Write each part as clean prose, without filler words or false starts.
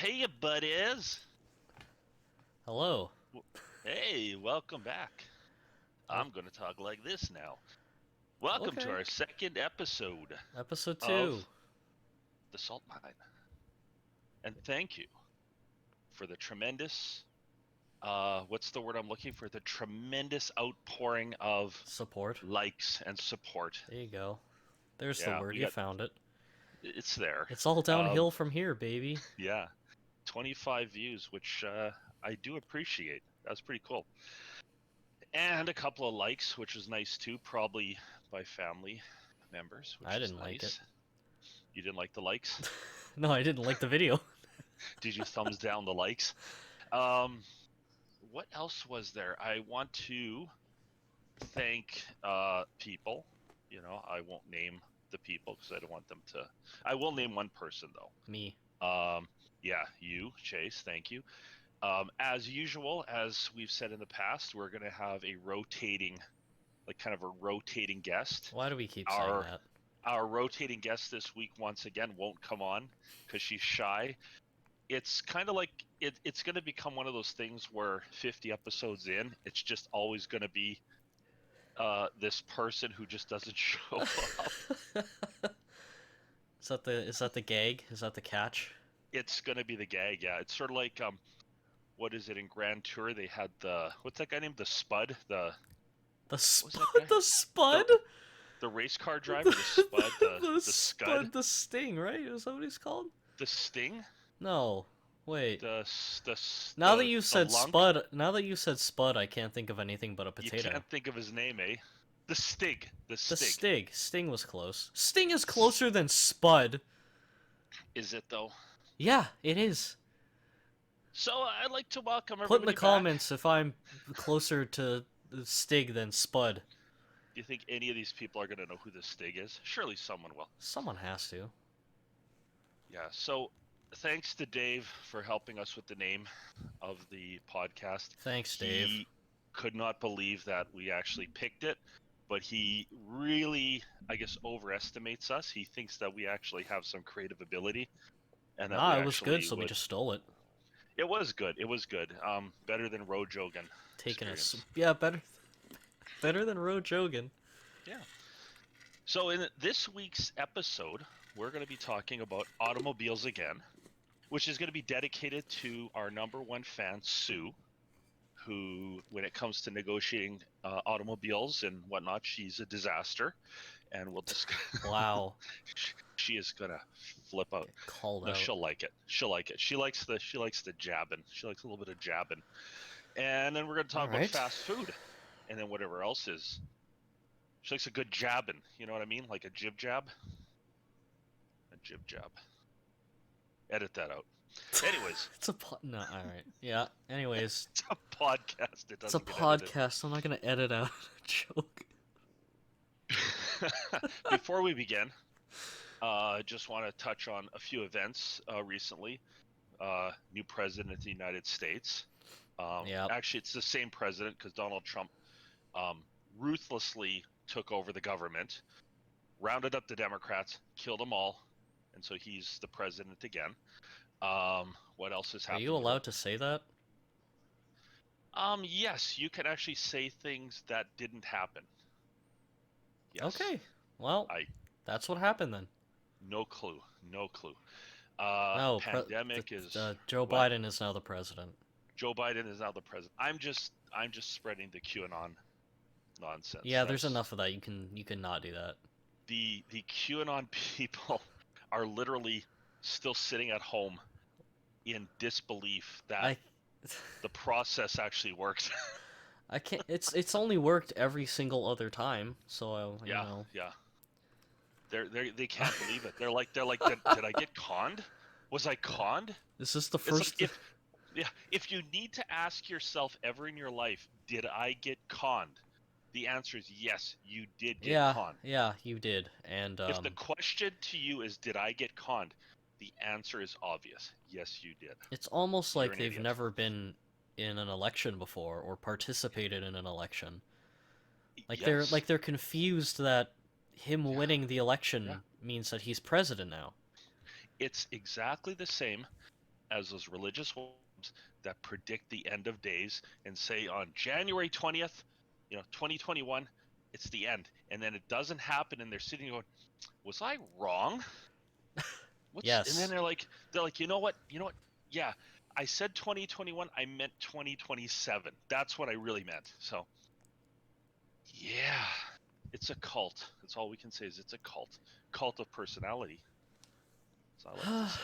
Hey, you buddies. Hello. Hey, welcome back. Oh, I'm going to talk like this now. Welcome to okay. our second episode Episode of 2. The Salt Mine. And thank you for the tremendous, what's the word I'm looking for? The tremendous outpouring of Support. likes and support. There you go. There's the Yeah, word. we You got, found it. it's there. It's all Um, downhill from here, baby. yeah, 25 views, which I do appreciate. That's pretty cool. And a couple of likes, which was nice too, probably by family members, which I is didn't like it. nice. You didn't like the likes? No, I didn't like the video. Did you thumbs down the likes? Um, what else was there? I want to thank people. I won't name the people because I don't want them to. I will name one person though. Me. Yeah, you, Chase. Thank you. As usual, as we've said in the past, we're going to have a rotating, like kind of a rotating guest. Why do we keep saying Our that? our rotating guest this week once again won't come on because she's shy. It's kind of like it's going to become one of those things where 50 episodes in, it's just always going to be this person who just doesn't show up. Is that the gag? Is that the catch? It's going to be the gag. Yeah, it's sort of like what is it in Grand Tour? They had what's that guy named? The Spud. The What was that spud guy? the The spud? the race car driver, the Spud, the, the the Scud, spud the sting, right? Is that what he's called? the Sting, No. Wait. the s- the s- Now that you the said Lunk. spud, I can't think of anything but a You potato. can't think of his name, eh? The Stig, the The Stig. Stig. Sting was close. Sting is closer than Spud. Is it though? Yeah, it is. So I'd like to welcome Put in the everybody back. comments if I'm closer to Stig than Spud. Do you think any of these people are going to know who this Stig is? Surely someone will. Someone has to. Yeah, so thanks to Dave for helping us with the name of the podcast. Thanks, Dave. He could not believe that we actually picked it, but he really, I guess, overestimates us. He thinks that we actually have some creative ability and that we Nah, it was good, actually so we would. just stole it. It was good. It was good. Better than Rojogan Taking us. experience. Yeah, better than Roe Jogan. Yeah. So in this week's episode, we're going to be talking about automobiles again, which is going to be dedicated to our number one fan, Sue, who, when it comes to negotiating automobiles and whatnot, she's a disaster, and we'll discuss. Wow. She is gonna flip out. Called No, out. she'll like it. She'll like it. She likes the jabbing. She likes a little bit of jabbing. And then we're gonna talk about Alright. fast food, and then whatever else is. She likes a good jabbing. You know what I mean? Like a jib jab. A jib jab. Edit that out. Anyways, It's a no, alright. Yeah, anyways. it's a podcast. It It's a doesn't get edited. podcast. I'm not gonna edit out a joke. Before we begin, I just want to touch on a few events recently. New president of the United States. Yep. Actually, it's the same president because Donald Trump ruthlessly took over the government, rounded up the Democrats, killed them all, and so he's the president again. What else has Are happened? you allowed to say that? Yes, you can actually say things that didn't happen. Yes. Okay. Well, I that's what happened then. no clue. No clue. No, Pandemic is Joe what? Biden is now the president. Joe Biden is now the president. I'm just spreading the QAnon nonsense. Yeah, there's That's enough of that. You can not do that. the QAnon people are literally still sitting at home in disbelief that I the process actually works. I can't. It's only worked every single other time. So you Yeah, know. yeah. They can't believe it. They're like did I get conned? Was I conned? This is the It's like first. if you need to ask yourself ever in your life, did I get conned? The answer is yes, you did get Yeah, conned. yeah, you did, and If the question to you is did I get conned, the answer is obvious. Yes, you did. it's almost You're like an they've idiot. never been in an election before or participated in an election. Yes. They're confused that him Yeah. winning the Yeah. election means that he's president now. It's exactly the same as those religious ones that predict the end of days and say on January 20th, 2021, it's the end. And then it doesn't happen and they're sitting going, was I wrong? And then Yes. they're like, you know what? Yeah, I said 2021, I meant 2027. That's what I really meant. So, yeah, it's a cult. That's all we can say is it's a cult. Cult of personality. That's what I like to say.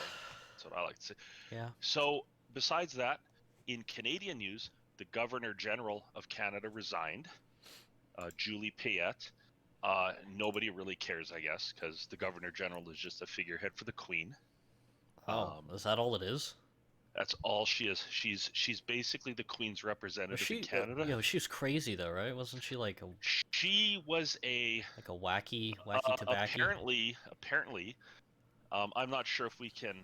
That's what I like to say. Yeah. So, besides that, in Canadian news, the Governor General of Canada resigned, Julie Payette. Nobody really cares, I guess, because the Governor General is just a figurehead for the Queen. Oh, Um, is that all it is? that's all she is. She's basically the Queen's Was representative in she? Canada. She was crazy though, right? Wasn't she She was a like a wacky tobacco? apparently, I'm not sure if we can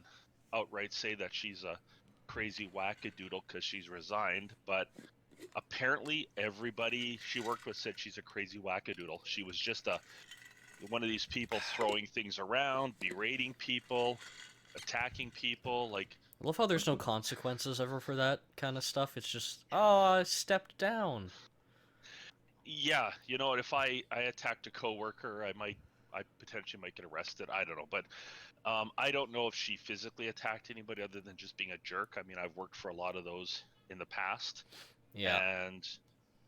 outright say that she's a crazy wackadoodle because she's resigned, but apparently everybody she worked with said she's a crazy wackadoodle. She was just one of these people throwing things around, berating people, attacking people. Like, I love how there's no consequences ever for that kind of stuff. It's just, oh, I stepped down. yeah, if I attacked a coworker, I potentially might get arrested. I don't know, but I don't know if she physically attacked anybody other than just being a jerk. I mean, I've worked for a lot of those in the past, Yeah. and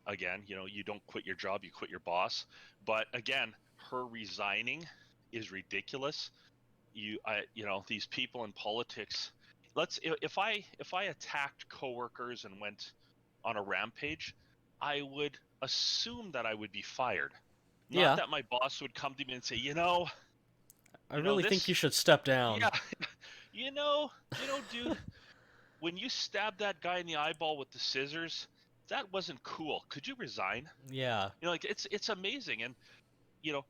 again, you don't quit your job, you quit your boss. But again, her resigning is ridiculous. These people in politics. If I attacked coworkers and went on a rampage, I would assume that I would be fired. Not Yeah. that my boss would come to me and say, I really think this, you should step down. yeah, dude, when you stabbed that guy in the eyeball with the scissors, that wasn't cool. Could you resign? Yeah. Like it's amazing. And you know,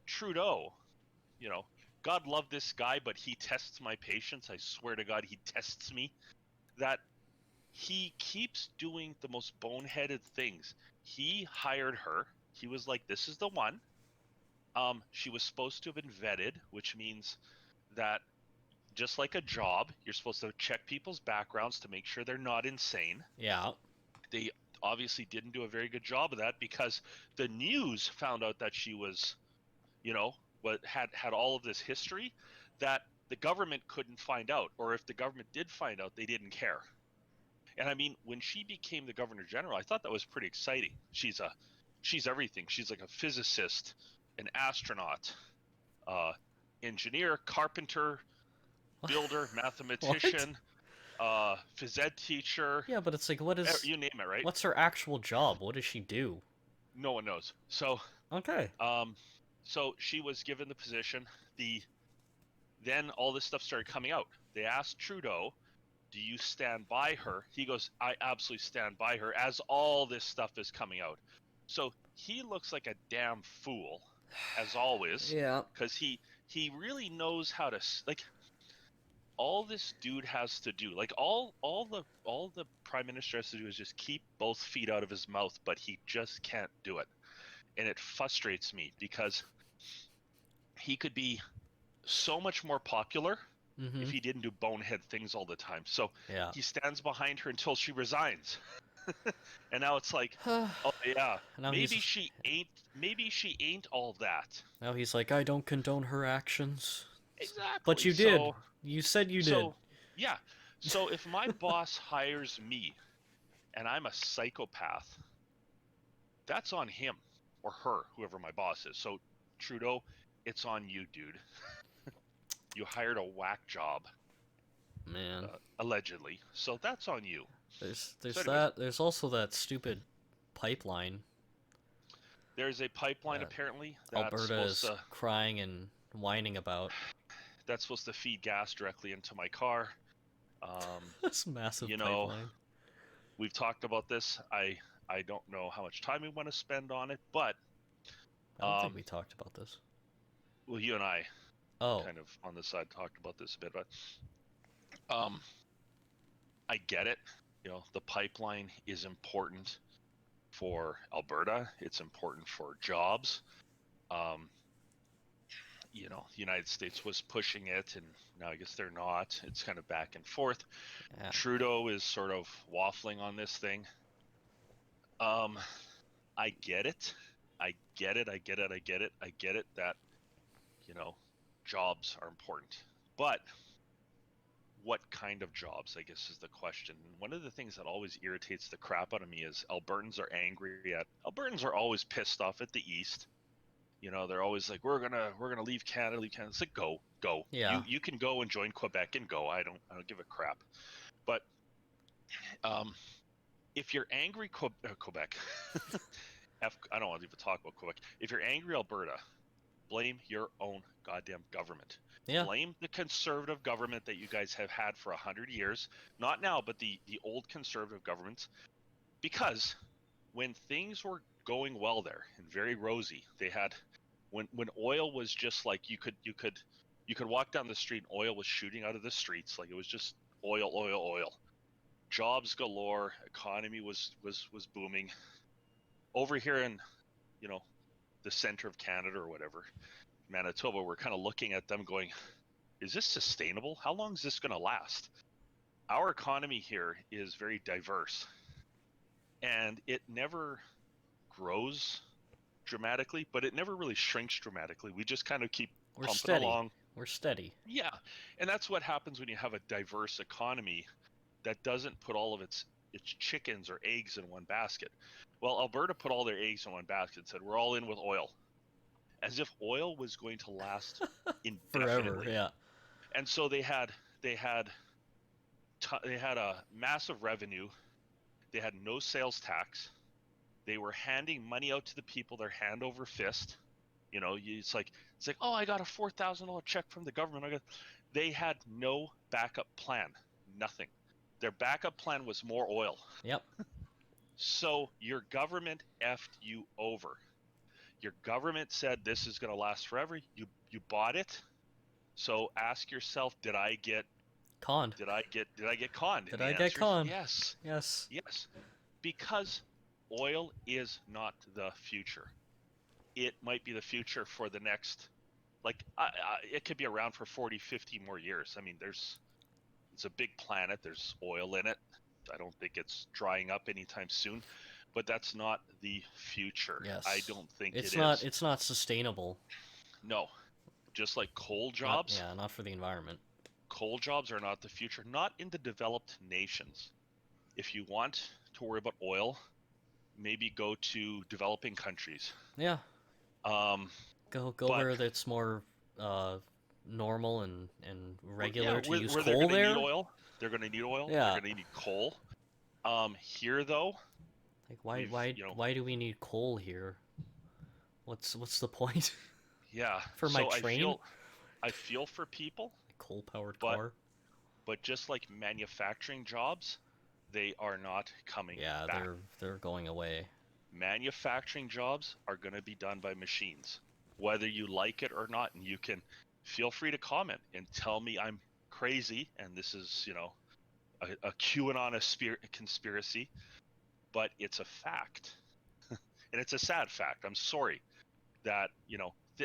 Trudeau, you know, God love this guy, but he tests my patience. I swear to God, he tests me. That he keeps doing the most boneheaded things. He hired her. He was like, "This is the one." She was supposed to have been vetted, which means that just like a job, you're supposed to check people's backgrounds to make sure they're not insane. Yeah. They obviously didn't do a very good job of that because the news found out that she was, what had all of this history that the government couldn't find out, or if the government did find out, they didn't care. And I mean, when she became the governor general, I thought that was pretty exciting. She's everything. She's like a physicist, an astronaut, uh, engineer, carpenter, builder, What? mathematician, phys ed teacher, Yeah, but it's like, what is, you name it, right? what's her actual job? What does she do? No one knows. So, Okay. um, so she was given the position. Then all this stuff started coming out. They asked Trudeau, "Do you stand by her?" He goes, "I absolutely stand by her." As all this stuff is coming out, so he looks like a damn fool, as always, Yeah. because he really knows how to like. All this dude has to do, like all the prime minister has to do is just keep both feet out of his mouth, but he just can't do it, and it frustrates me because he could be so much more popular if Mm-hmm. he didn't do bonehead things all the time. So Yeah. he stands behind her until she resigns. And now it's like, oh yeah, now maybe he's she ain't all that. now he's like, I don't condone her actions. But Exactly. you did. So You said you did. so yeah. So if my boss hires me and I'm a psychopath, that's on him or her, whoever my boss is. So Trudeau, it's on you, dude. You hired a whack job, Man. allegedly. So that's on you. So There's anyways, that. There's also that stupid pipeline there's a pipeline that apparently Alberta is crying and whining about. that's supposed to feed gas directly into my car. Um, This massive you know, pipeline. we've talked about this. I don't know how much time we want to spend on it, but I don't think um, we talked about this. well, you and I Oh. kind of on the side talked about this a bit, but um, I get it. The pipeline is important for Alberta. It's important for jobs. Um, the United States was pushing it, and now I guess they're not. It's kind of back and forth. Yeah. Trudeau is sort of waffling on this thing. I get it. I get it. I get it. I get it. I get it that, jobs are important. But what kind of jobs, I guess, is the question. One of the things that always irritates the crap out of me is Albertans are always pissed off at the East. They're always like, we're gonna leave Canada, leave Canada. It's like, go. Yeah. You can go and join Quebec and go. I don't give a crap. But if you're angry Quebec, I don't want to even talk about Quebec. If you're angry Alberta, blame your own goddamn government. Yeah. Blame the conservative government that you guys have had for 100 years. Not now, but the old conservative governments. Because when things were going well there and very rosy, they had when oil was just like you could walk down the street and oil was shooting out of the streets, like it was just oil. Jobs galore, economy was booming. Over here in, the center of Canada or whatever, Manitoba, we're kind of looking at them going, is this sustainable? How long is this going to last? Our economy here is very diverse, and it never grows dramatically, but it never really shrinks dramatically. We just kind of keep We're pumping steady. along. We're steady. Yeah, and that's what happens when you have a diverse economy that doesn't put all of its chickens or eggs in one basket. Well, Alberta put all their eggs in one basket and said, we're all in with oil. As if oil was going to last indefinitely. Forever, yeah. And so they had a massive revenue. They had no sales tax. They were handing money out to the people, their hand over fist. It's like, oh, I got a $4,000 check from the government. They had no backup plan, nothing. Their backup plan was more oil. Yep. So your government effed you over. Your government said this is going to last forever. You bought it. So ask yourself, did I get conned? Did I get conned? Did I get conned? Yes. Yes. Yes. Because oil is not the future. It might be the future for the next, it could be around for 40, 50 more years. I mean, it's a big planet. There's oil in it. I don't think it's drying up anytime soon, but that's not the future. Yes. I don't think it's it not. is. It's not sustainable. No. Just like coal jobs. Not for the environment. Coal jobs are not the future. Not in the developed nations. If you want to worry about oil, maybe go to developing countries. Yeah. Go where it's more normal and regular to use coal there. They're going to need oil. Yeah. They're going to need coal. Here though, like why do we need coal here? What's the point? Yeah. For my train. I feel for people. Coal-powered car. But just like manufacturing jobs, they are not coming back. Yeah, they're going away. Manufacturing jobs are going to be done by machines, whether you like it or not. And you can feel free to comment and tell me I'm crazy and this is, a QAnon conspiracy, but it's a fact. And it's a sad fact. I'm sorry that,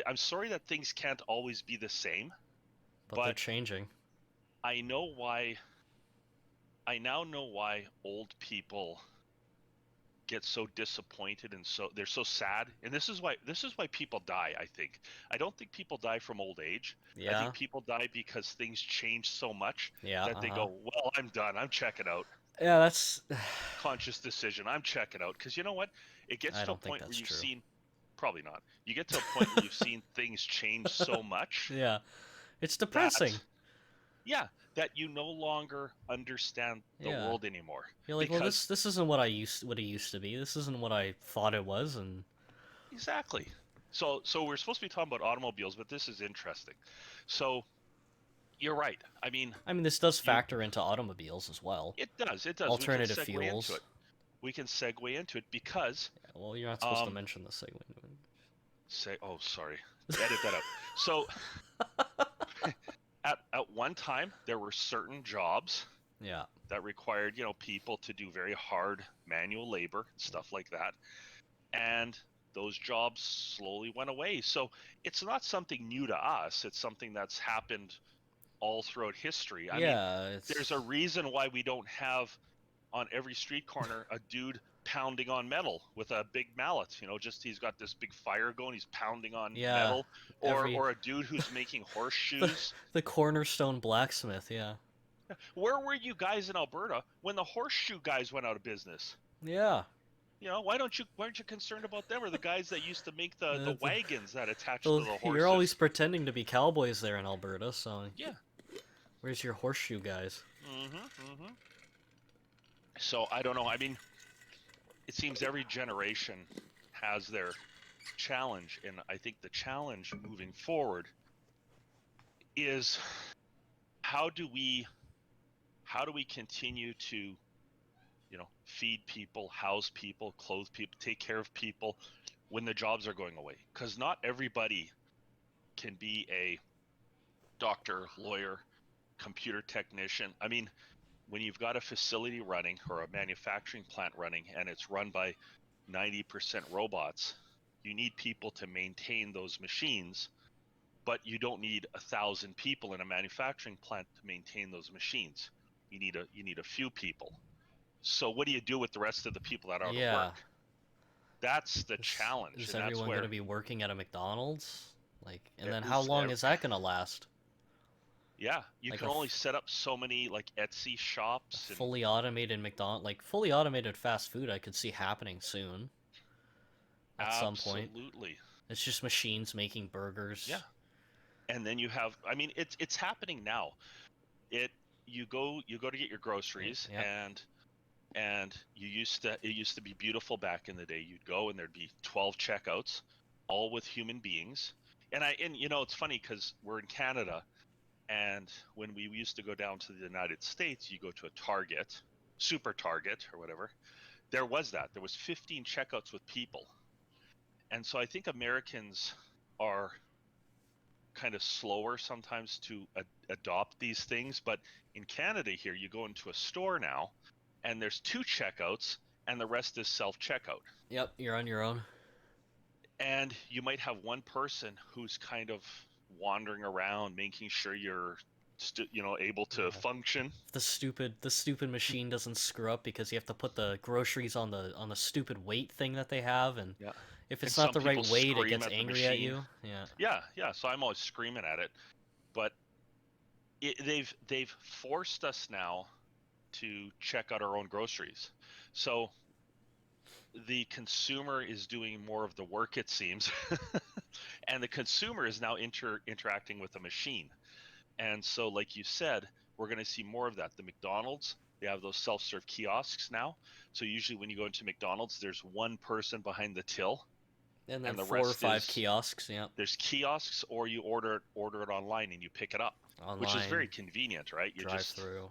I'm sorry that things can't always be the same. But they're changing. I now know why old people get so disappointed and they're so sad. And this is why people die, I think. I don't think people die from old age. Yeah. I think people die because things change so much that they go, well, I'm done. I'm checking out. Yeah, that's conscious decision. I'm checking out. Because you know what? It gets to a point where you've seen, probably not. You get to a point where you've seen things change so much. Yeah. It's depressing. That you no longer understand the world anymore. You're like, well, this isn't what it used to be. This isn't what I thought it was, and exactly. So we're supposed to be talking about automobiles, but this is interesting. So you're right. I mean, this does factor into automobiles as well. It does. Alternative fuels. We can segue into it because. Yeah, well, you're not supposed to mention the segue. Oh, sorry. Edit that out. So. At one time, there were certain jobs that required, people to do very hard manual labor and stuff like that. And those jobs slowly went away. So it's not something new to us. It's something that's happened all throughout history. I mean, there's a reason why we don't have on every street corner a dude pounding on metal with a big mallet, just he's got this big fire going, he's pounding on metal, or a dude who's making horseshoes. The cornerstone blacksmith. Where were you guys in Alberta when the horseshoe guys went out of business? Yeah. Why aren't you concerned about them, or the guys that used to make the wagons that attach to the horses? You're always pretending to be cowboys there in Alberta, so yeah. Where's your horseshoe guys? So I don't know. I mean, it seems every generation has their challenge, and I think the challenge moving forward is how do we continue to, feed people, house people, clothe people, take care of people when the jobs are going away? Because not everybody can be a doctor, lawyer, computer technician. I mean, when you've got a facility running or a manufacturing plant running and it's run by 90% robots, you need people to maintain those machines, but you don't need 1,000 people in a manufacturing plant to maintain those machines. You need a few people. So what do you do with the rest of the people that are out of work? That's the challenge. Is everyone going to be working at a McDonald's? And then how long is that going to last? Yeah, you can only set up so many Etsy shops. Fully automated McDonald's, fully automated fast food, I could see happening soon. At some point. Absolutely. It's just machines making burgers. Yeah. And then you have, I mean, it's happening now. You go to get your groceries, and it used to be beautiful back in the day. You'd go and there'd be 12 checkouts, all with human beings. And it's funny because we're in Canada. And when we used to go down to the United States, you go to a Target, Super Target or whatever, there was 15 checkouts with people. And so I think Americans are kind of slower sometimes to adopt these things. But in Canada here, you go into a store now and there's 2 checkouts and the rest is self-checkout. Yep, you're on your own. And you might have one person who's kind of wandering around, making sure you're able to function. The stupid machine doesn't screw up because you have to put the groceries on the stupid weight thing that they have, and if it's not the right weight, it gets angry at you. Yeah. So I'm always screaming at it, but they've forced us now to check out our own groceries. So the consumer is doing more of the work, it seems, and the consumer is now interacting with the machine. And so, like you said, we're going to see more of that. The McDonald's, they have those self-serve kiosks now. So usually when you go into McDonald's, there's one person behind the till. And then 4 or 5 kiosks, yeah. There's kiosks, or you order it online and you pick it up, which is very convenient, right? You drive through.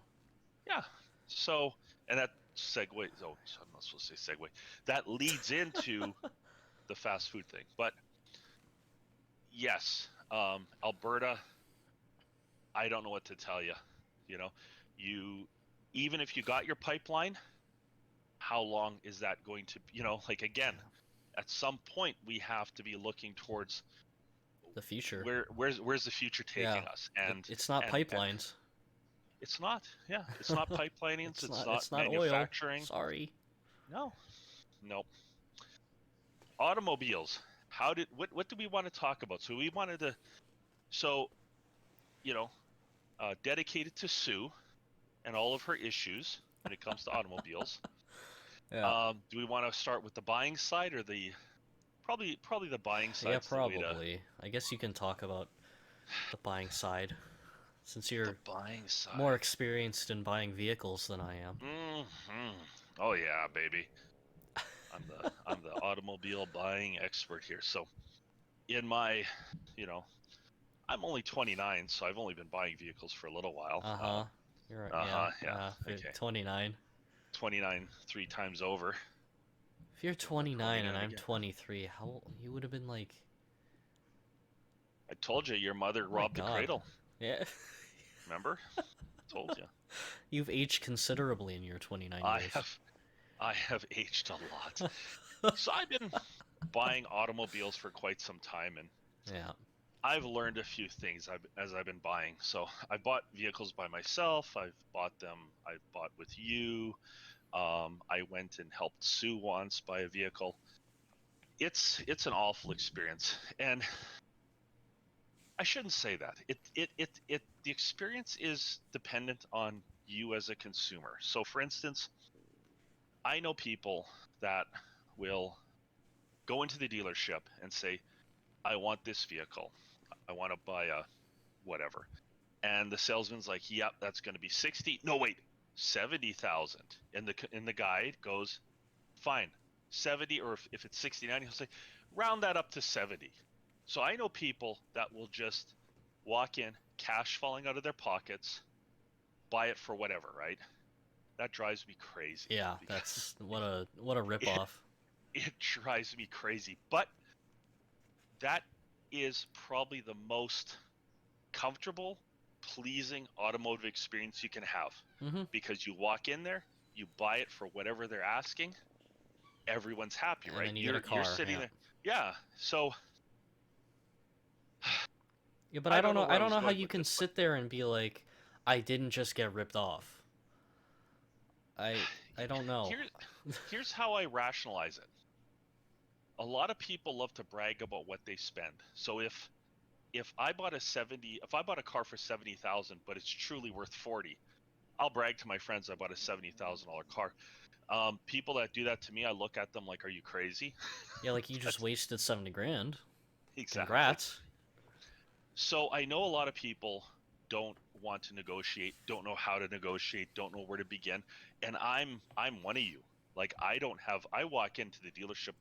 Yeah. So, and that segues. Oh, I'm not supposed to say segue. That leads into the fast food thing. But yes, Alberta, I don't know what to tell you. Even if you got your pipeline, how long is that going to? Again, at some point we have to be looking towards the future. Where's the future taking us? And it's not pipelines. It's not. Yeah, it's not pipelining. it's not manufacturing. Oil. Sorry. No. Automobiles. What do we want to talk about? So we wanted to. So, dedicated to Sue and all of her issues when it comes to automobiles. Yeah. Do we want to start with the buying side or the probably the buying side? Yeah, probably. I guess you can talk about the buying side, since you're more experienced in buying vehicles than I am. Mm-hmm. Oh yeah, baby. I'm the automobile buying expert here. So, in my, I'm only 29, so I've only been buying vehicles for a little while. You're right. Yeah. Okay. 29. 29 3 times over. If you're 29 and I'm 23, how you would have been like? I told you your mother robbed the cradle. Yeah. Remember? Told you. You've aged considerably in your 29 years. I have aged a lot. So buying automobiles for quite some time, and yeah, I've learned a few things as I've been buying. So I bought vehicles by myself. I've bought with you. I went and helped Sue once buy a vehicle. It's an awful experience, and I shouldn't say that. The experience is dependent on you as a consumer. So, for instance, I know people that will go into the dealership and say, "I want this vehicle. I want to buy a whatever." And the salesman's like, "Yep, that's going to be 60. No, wait, 70,000." And the guide goes, "Fine, 70, or if it's 69, he'll say, round that up to 70." So I know people that will just walk in, cash falling out of their pockets, buy it for whatever, right? That drives me crazy. yeah. That's what a it, ripoff. it drives me crazy. But that is probably the most comfortable, pleasing automotive experience you can have, Mm-hmm. because you walk in there, you buy it for whatever they're asking, everyone's happy, And right? then you get a You're car. sitting Yeah. there. Yeah. So Yeah, but I I don't don't know know. where I I don't was know how going you with can this, but sit there and be like, I didn't just get ripped off. I don't know. here here's how I rationalize it. A lot of people love to brag about what they spend. So if I bought a car for 70,000, but it's truly worth 40, I'll brag to my friends I bought a $70,000 car. People that do that to me, I look at them like, "Are you crazy?" Yeah, like you just That's wasted 70 grand. exactly. Congrats. So I know a lot of people don't want to negotiate, don't know how to negotiate, don't know where to begin, and I'm one of you. Like I walk into the dealership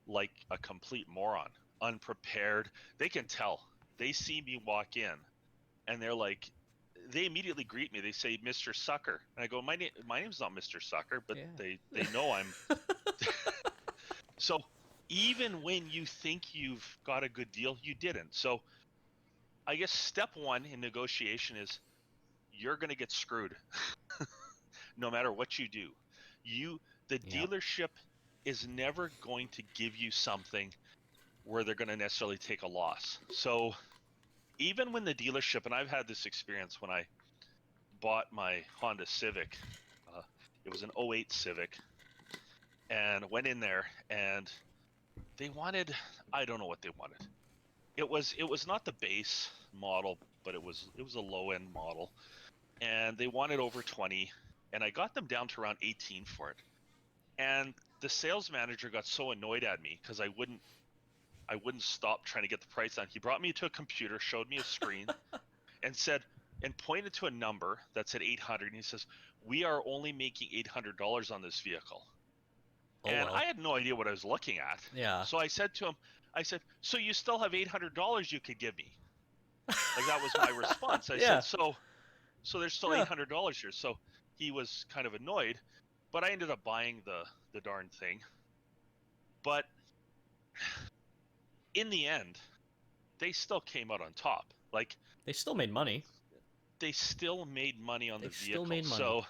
like a complete moron, unprepared. They can tell. They see me walk in and they immediately greet me. They say, "Mr. Sucker." And I go, my name's not Mr. Sucker," but Yeah. they know I'm. So even when you think you've got a good deal, you didn't. So I guess step one in negotiation is you're going to get screwed no matter what you do. The Yeah. dealership is never going to give you something where they're going to necessarily take a loss. So even when the dealership, and I've had this experience when I bought my Honda Civic, uh, it was an '08 Civic, and went in there and they wanted, I don't know what they wanted. It was not the base model, but it was a low end model, and they wanted over 20, and I got them down to around 18 for it. And the sales manager got so annoyed at me because I wouldn't stop trying to get the price down. He brought me to a computer, showed me a screen, and said, and pointed to a number that said 800, and he says, "We are only making $800 on this vehicle." Oh And well. I had no idea what I was looking at. Yeah. So I said to him, I said, "So you still have $800 you could give me?" Like, that was my response. I said, Yeah. "So there's still Yeah. $800 here." So he was kind of annoyed, but I ended up buying the darn thing. But in the end, they still came out on top. Like, They still made money. they still made money on They the still vehicle. made money.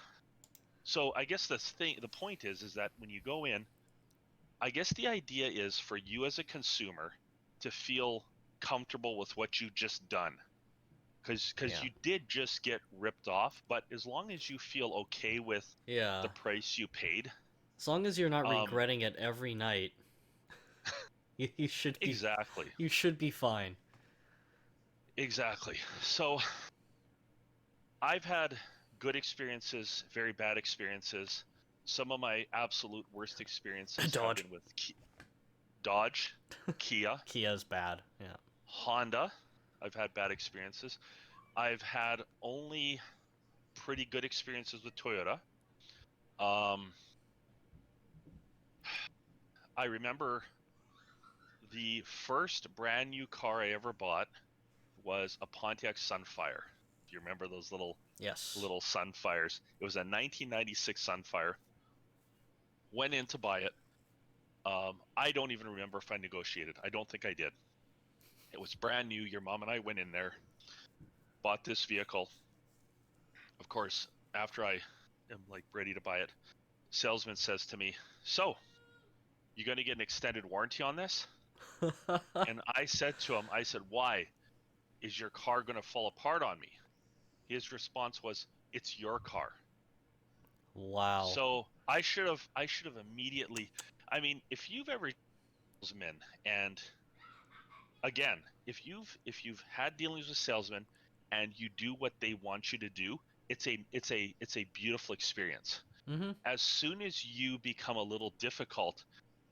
So I guess the point is that when you go in, I guess the idea is for you as a consumer to feel comfortable with what you just done, because Yeah. you did just get ripped off. But as long as you feel okay with Yeah. the price you paid, As long as you're not um, regretting it every night, you should be exactly, you should be fine. exactly. So I've had good experiences, very bad experiences. Some of my absolute worst experiences have Dodge. been with Dodge, Kia, Kia's bad. Yeah. Honda. I've had bad experiences. I've had only pretty good experiences with Toyota. Um, I remember the first brand new car I ever bought was a Pontiac Sunfire. If you remember those little Yes. little Sunfires, it was a 1996 Sunfire. Went in to buy it. I don't even remember if I negotiated. I don't think I did. It was brand new. Your mom and I went in there, bought this vehicle. Of course, after I am like ready to buy it, salesman says to me, "So, you going to get an extended warranty on this? And I said to him, I said, why? Is your car going to fall apart on me? His response was, it's your car. Wow. So I should have immediately, I mean, if you've ever salesman, and again, if you've had dealings with salesmen and you do what they want you to do, it's a beautiful experience. Mm-hmm. As soon as you become a little difficult,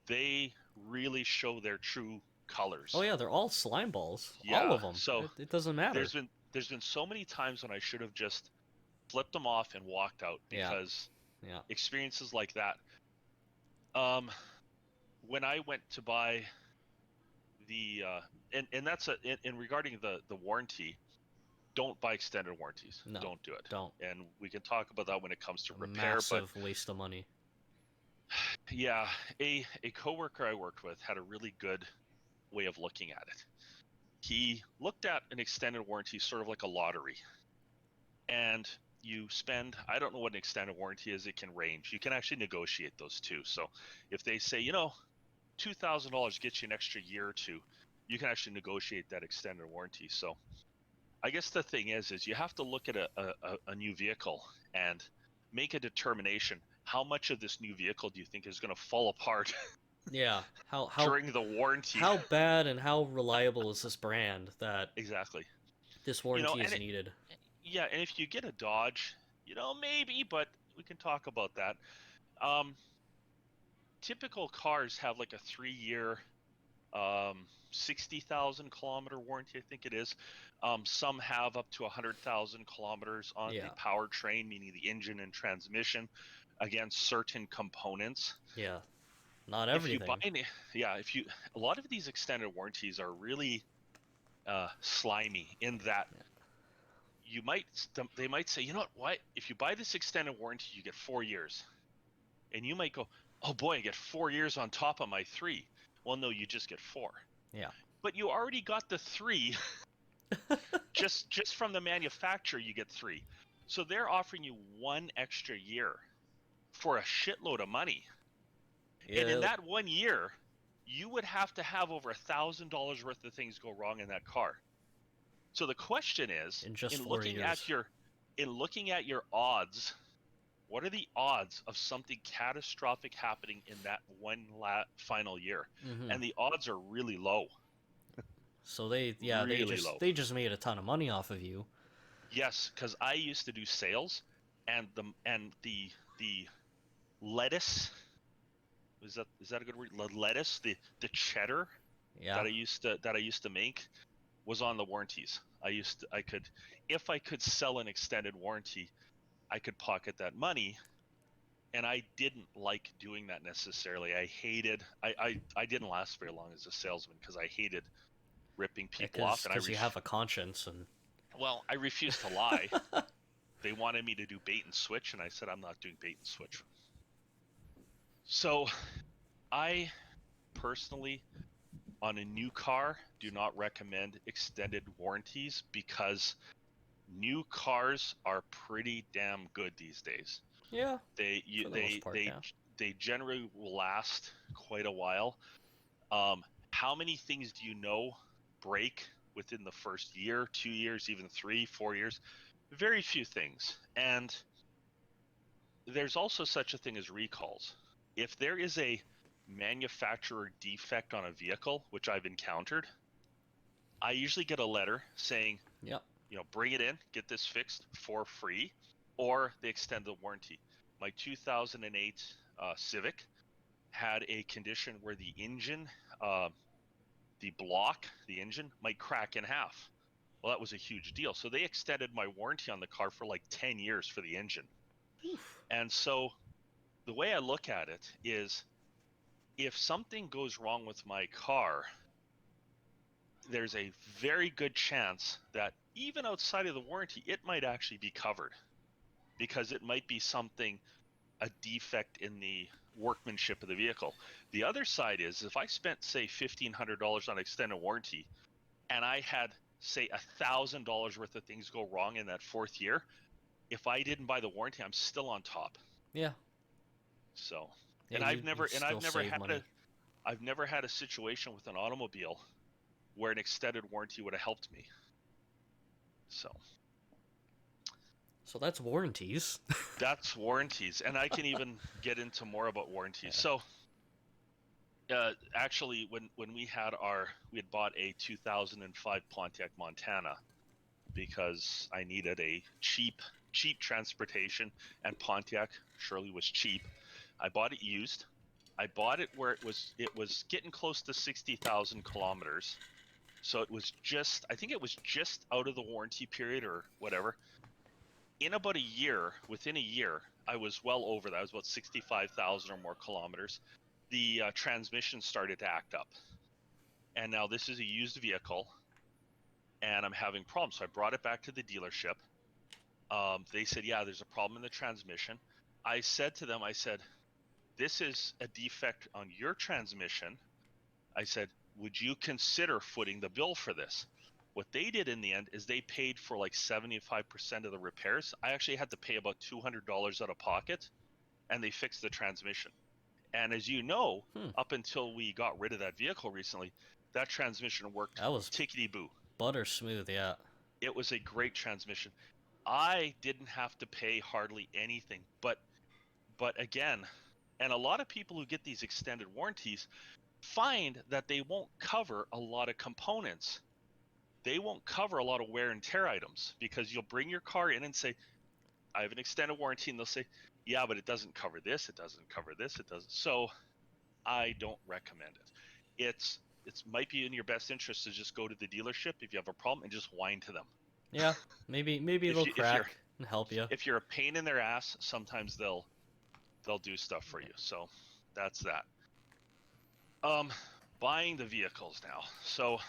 they really show their true colors. Oh yeah, they're all slime balls. Yeah, All of them. so it doesn't matter. There's been so many times when I should have just flipped them off and walked out because experiences like that. When I went to buy the and that's in regarding the warranty, don't buy extended warranties. No, don't do it. Don't. And we can talk about that when it comes to repair. Massive waste of money. Yeah, a coworker I worked with had a really good way of looking at it. He looked at an extended warranty sort of like a lottery. And you spend, I don't know what an extended warranty is, it can range. You can actually negotiate those too. So if they say, $2,000 gets you an extra year or two, you can actually negotiate that extended warranty. So I guess the thing is you have to look at a new vehicle and make a determination. How much of this new vehicle do you think is going to fall apart? Yeah. How during the warranty? How bad and how reliable is this brand that exactly this warranty is needed? Yeah, and if you get a Dodge, maybe, but we can talk about that. Typical cars have like a 3-year, 60,000 kilometer warranty, I think it is. Some have up to 100,000 kilometers on the powertrain, meaning the engine and transmission, against certain components. Yeah, not everything. A lot of these extended warranties are really slimy in that they might say, what? If you buy this extended warranty, you get 4 years, and you might go, oh boy, I get 4 years on top of my 3. Well, no, you just get 4. Yeah. But you already got the 3. just from the manufacturer, you get 3. So they're offering you 1 extra year for a shitload of money. Yeah. And in that 1 year, you would have to have over $1,000 worth of things go wrong in that car. So the question is, in looking at your odds, what are the odds of something catastrophic happening in that final year? Mm-hmm. And the odds are really low. So they just made a ton of money off of you. Yes, because I used to do sales, and the lettuce, is that a good word? The lettuce, the cheddar that I used to make was on the warranties. If I could sell an extended warranty, I could pocket that money, and I didn't like doing that necessarily. I didn't last very long as a salesman because I hated ripping people off. And because you have a conscience. Well, I refused to lie. They wanted me to do bait and switch, and I said I'm not doing bait and switch. So I personally, on a new car, do not recommend extended warranties because new cars are pretty damn good these days. Yeah. They generally will last quite a while. How many things do you know break within the first year, 2 years, even 3, 4 years? Very few things. And there's also such a thing as recalls. If there is a manufacturer defect on a vehicle, which I've encountered, I usually get a letter saying, bring it in, get this fixed for free, or they extend the warranty. My 2008 Civic had a condition where the engine, the engine might crack in half. Well, that was a huge deal. So they extended my warranty on the car for like 10 years for the engine. Oof. And so the way I look at it is, if something goes wrong with my car, there's a very good chance that even outside of the warranty, it might actually be covered, because it might be a defect in the workmanship of the vehicle. The other side is, if I spent, say, $1,500 on extended warranty, and I had, say, $1,000 worth of things go wrong in that 4th year, if I didn't buy the warranty, I'm still on top. Yeah. So, yeah, I've never had money. I've never had a situation with an automobile where an extended warranty would have helped me. So that's warranties. That's warranties, and I can even get into more about warranties. Yeah. So actually, when we had bought a 2005 Pontiac Montana because I needed a cheap transportation, and Pontiac surely was cheap. I bought it used. I bought it where it was getting close to 60,000 kilometers. So I think it was just out of the warranty period or whatever. In about a year, within a year, I was well over that. I was about 65,000 or more kilometers. The transmission started to act up. And now this is a used vehicle, and I'm having problems. So I brought it back to the dealership. They said, yeah, there's a problem in the transmission. I said to them, this is a defect on your transmission. I said, would you consider footing the bill for this? What they did in the end is they paid for like 75% of the repairs. I actually had to pay about $200 out of pocket, and they fixed the transmission. And as you know, up until we got rid of that vehicle recently, that transmission worked tickety-boo. Butter smooth, yeah. It was a great transmission. I didn't have to pay hardly anything, but again, and a lot of people who get these extended warranties find that they won't cover a lot of components. They won't cover a lot of wear and tear items, because you'll bring your car in and say, I have an extended warranty, and they'll say, yeah, but it doesn't cover this, it doesn't cover this, it doesn't. So I don't recommend it. It might be in your best interest to just go to the dealership if you have a problem and just whine to them. Yeah, maybe they'll crack and help you. If you're a pain in their ass, sometimes they'll do stuff for you. So that's that. Buying the vehicles now. So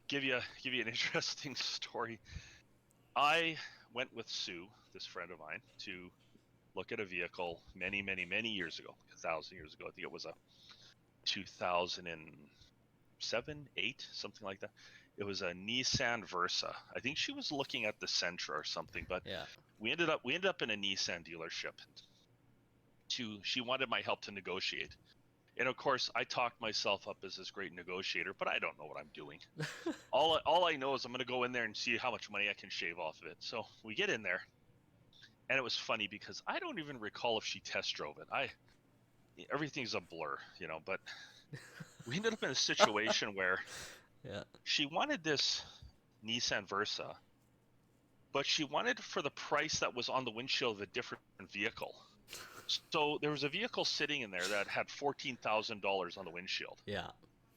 give you an interesting story. I went with Sue, this friend of mine, to look at a vehicle many years ago, 1,000 years ago. I think it was a 2007, 8, something like that. It was a Nissan Versa. I think she was looking at the Sentra or something, but yeah. we ended up in a Nissan dealership. She wanted my help to negotiate. And of course, I talked myself up as this great negotiator, but I don't know what I'm doing. all I know is I'm going to go in there and see how much money I can shave off of it. So we get in there, and it was funny because I don't even recall if she test drove it. Everything's a blur, but we ended up in a situation where she wanted this Nissan Versa, but she wanted for the price that was on the windshield of a different vehicle. So there was a vehicle sitting in there that had $14,000 on the windshield. Yeah.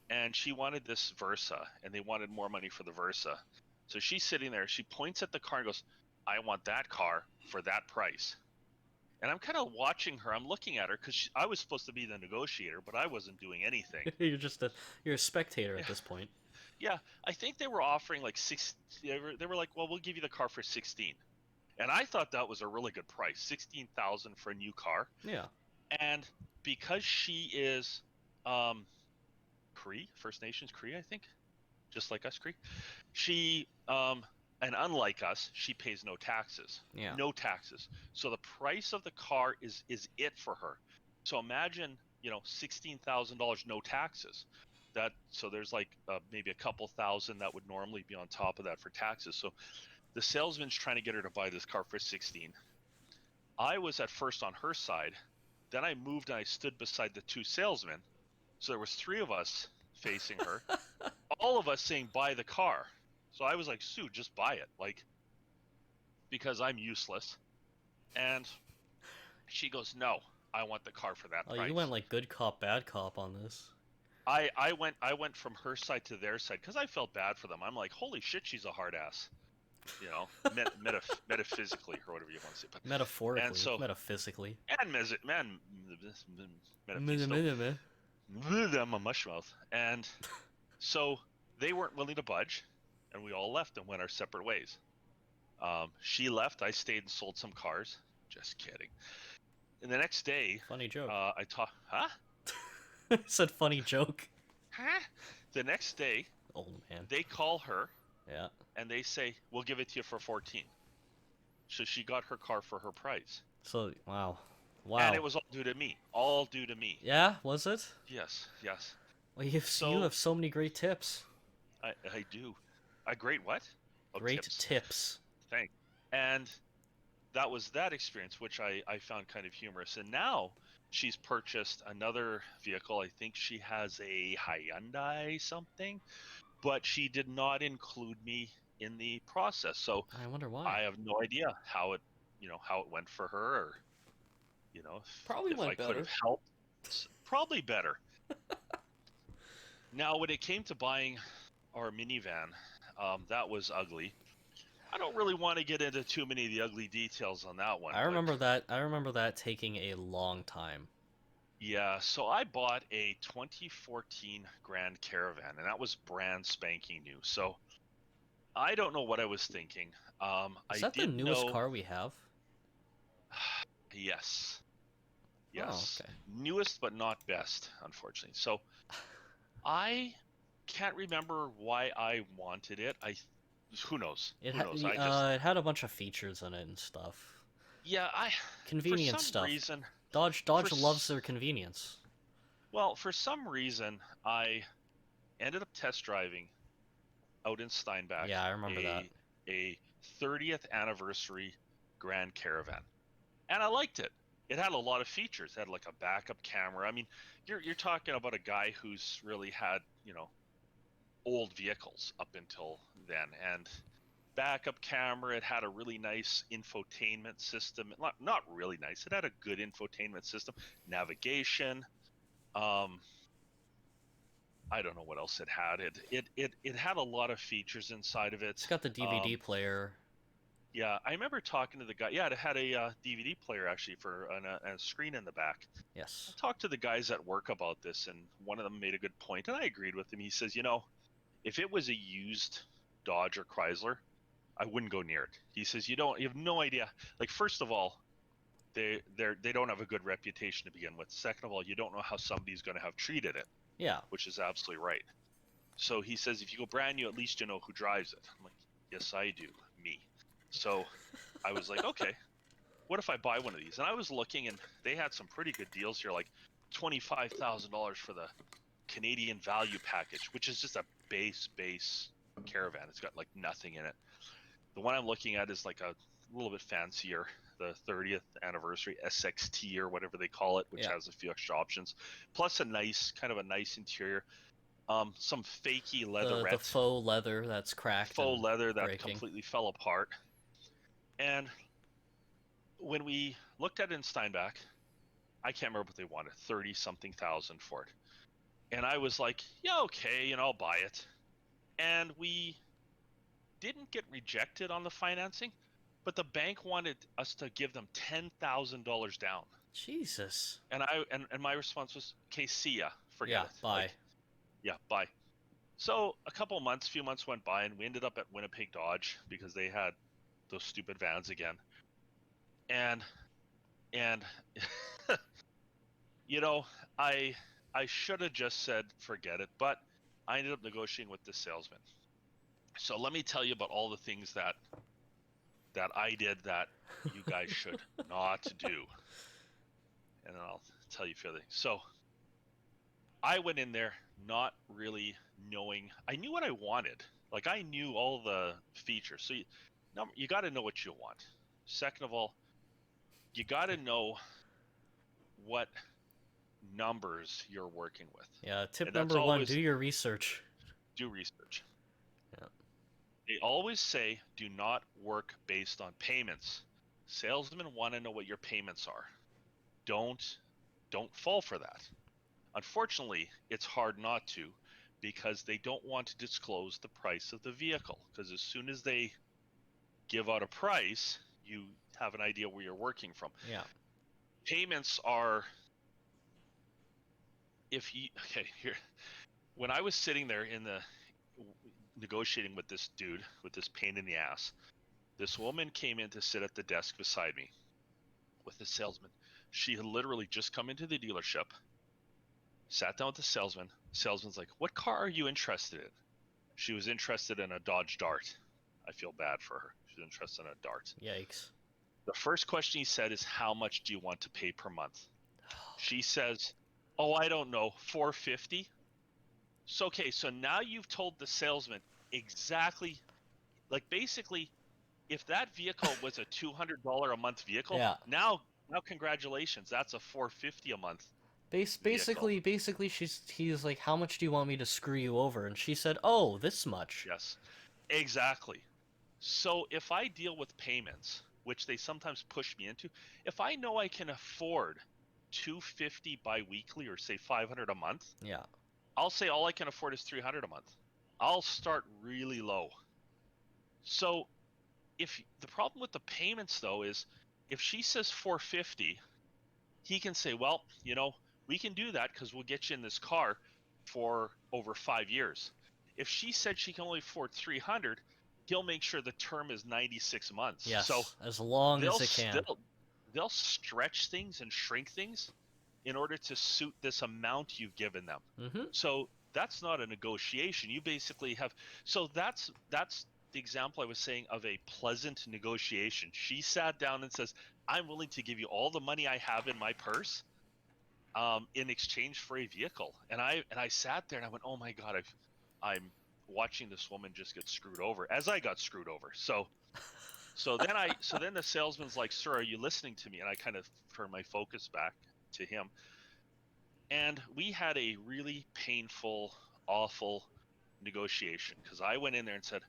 And she wanted this Versa, and they wanted more money for the Versa. So she's sitting there, she points at the car and goes, I want that car for that price. And I'm kind of watching her. I'm looking at her because I was supposed to be the negotiator, but I wasn't doing anything. You're a spectator at this point. Yeah, I think they were offering like they were like, well, we'll give you the car for 16. And I thought that was a really good price, 16,000 for a new car. Yeah. And because she is Cree, First Nations Cree, I think, just like us Cree, she and unlike us, she pays no taxes. Yeah. No taxes. So the price of the car is it for her. So imagine, $16,000 no taxes. So there's like maybe a couple thousand that would normally be on top of that for taxes. So the salesman's trying to get her to buy this car for 16. I was at first on her side. Then I moved and I stood beside the two salesmen. So there was 3 of us facing her. All of us saying, buy the car. So I was like, Sue, just buy it. Like, because I'm useless. And she goes, no, I want the car for that price. Oh, you went like good cop, bad cop on this. I went from her side to their side because I felt bad for them. I'm like, holy shit, she's a hard ass. Metaphysically or whatever you want to say. But, metaphorically, metaphysically. And metaphysically. I'm a mush mouth. And so they weren't willing to budge, and we all left and went our separate ways. She left. I stayed and sold some cars. Just kidding. And the next day, funny joke. I talked. Huh? Said funny joke. Huh? The next day, old man. They call her. Yeah. And they say, we'll give it to you for 14. So she got her car for her price. So, wow. Wow. And it was all due to me. All due to me. Yeah, was it? Yes, yes. Well, you have so many great tips. I do. A great what? Oh, Great tips. tips. Thanks. And that was that experience, which I found kind of humorous. And now she's purchased another vehicle. I think she has a Hyundai something, but she did not include me in the process. So I wonder I why. have no idea how it, how it went for her, or Probably if I went could have better. helped. Probably better. Now, when it came to buying our minivan, that was ugly. I don't really want to get into too many of the ugly details on that one, I but remember that. I remember that taking a long time. yeah, so I bought a 2014 Grand Caravan, and that was brand spanking new. So I don't know what I was thinking. Is I that the did newest know, car we have? yes, Oh, yes, okay. newest but not best, unfortunately. So I can't remember why I wanted it. Who knows? Who knows? It had a bunch of features in it and stuff. Yeah, for Convenience some stuff. reason, for Dodge loves their convenience. for some reason, I ended up test driving out in Steinbach Yeah, I remember that. a 30th anniversary Grand Caravan, and I liked it. It had a lot of features. It had like a backup camera. I mean, you're talking about a guy who's really had old vehicles up until then, and backup camera. It had a really nice infotainment system. Not really nice. It had a good infotainment system. Navigation. Um, I don't know what else it had. It had a lot of features inside of It's it. got the DVD player. Yeah, I remember talking to the guy. Yeah, it had a DVD player actually for a screen in the back. I Yes. talked to the guys at work about this, and one of them made a good point, and I agreed with him. He says, if it was a used Dodge or Chrysler, I wouldn't go near it. He says, you have no idea. Like, first of all, they don't have a good reputation to begin with. Second of all, you don't know how somebody's going to have treated it, Yeah. which is absolutely right. So he says, if you go brand new, at least you know who drives it. I'm like, yes, I do, me. So I was like, okay, what if I buy one of these? And I was looking, and they had some pretty good deals here, like $25,000 for the Canadian Value Package, which is just a base Caravan. It's got like nothing in it. The one I'm looking at is like a little bit fancier, the 30th anniversary SXT or whatever they call it, which Yeah. has a few extra options, plus a nice interior. Some fakey leatherette, The faux leather that's cracked faux and leather that breaking. completely fell apart. And when we looked at it in Steinbach, I can't remember what they wanted, 30 something thousand for it. And I was like, yeah, okay, I'll buy it. And we didn't get rejected on the financing, but the bank wanted us to give them $10,000 down. Jesus. And my response was, okay, see ya, forget it. Bye. Like, yeah, bye. So few months went by, and we ended up at Winnipeg Dodge because they had those stupid vans again. And I should have just said forget it, but I ended up negotiating with the salesman. So let me tell you about all the things that I did that you guys should not do, and then I'll tell you further. So I went in there not really knowing. I knew what I wanted. Like, I knew all the features. So you got to know what you want. Second of all, you got to know what numbers you're working with. Yeah, tip And that's number one, always do your research. do research. Yeah. They always say do not work based on payments. Salesmen want to know what your payments are. Don't fall for that. Unfortunately, it's hard not to, because they don't want to disclose the price of the vehicle, because as soon as they give out a price, you have an idea where you're working from. Yeah. Payments are, here, when I was sitting there in the negotiating with this dude, with this pain in the ass, this woman came in to sit at the desk beside me with the salesman. She had literally just come into the dealership, sat down with the salesman. Salesman's like, what car are you interested in? She was interested in a Dodge Dart. I feel bad for her. She's interested in a Dart. Yikes. The first question he said is, how much do you want to pay per month? She says, oh, I don't know, $450. So, okay, so now you've told the salesman exactly, like basically, if that vehicle was a $200 a month vehicle, Yeah. now congratulations, that's a $450 a month vehicle. Basically, he's like, how much do you want me to screw you over? And she said, oh, this much. Yes, exactly. So if I deal with payments, which they sometimes push me into, if I know I can afford $250 biweekly or say $500 a month, yeah, I'll say all I can afford is $300 a month. I'll start really low. So if the problem with the payments though is if she says $450, he can say, well, we can do that because we'll get you in this car for over 5 years. If she said she can only afford $300, he'll make sure the term is 96 months. yes, So as long as it can. They'll stretch things and shrink things in order to suit this amount you've given them. Mm-hmm. So that's not a negotiation. You basically have. So that's the example I was saying of a pleasant negotiation. She sat down and says, I'm willing to give you all the money I have in my purse in exchange for a vehicle. And I sat there and I went, oh my God, I'm watching this woman just get screwed over as I got screwed over. So then the salesman's like, sir, are you listening to me? And I kind of turned my focus back to him. And we had a really painful, awful negotiation because I went in there and said,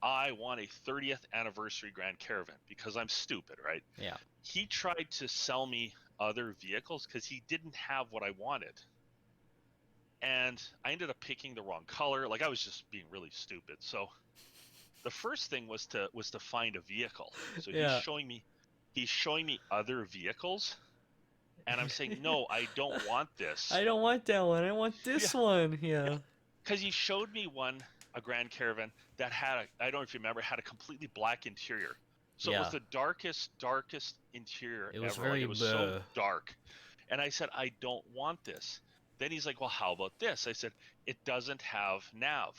I want a 30th anniversary Grand Caravan because I'm stupid, right? Yeah. He tried to sell me other vehicles because he didn't have what I wanted. And I ended up picking the wrong color. Like I was just being really stupid. So the first thing was to find a vehicle. So yeah. he's showing me other vehicles. And I'm saying, no, I don't want this. I don't want that one. I want this one. Yeah. Because he showed me a Grand Caravan that had I don't know if you remember, had a completely black interior. So it was the darkest interior ever. It was very so dark. And I said, I don't want this. Then he's like, well, how about this? I said, it doesn't have nav.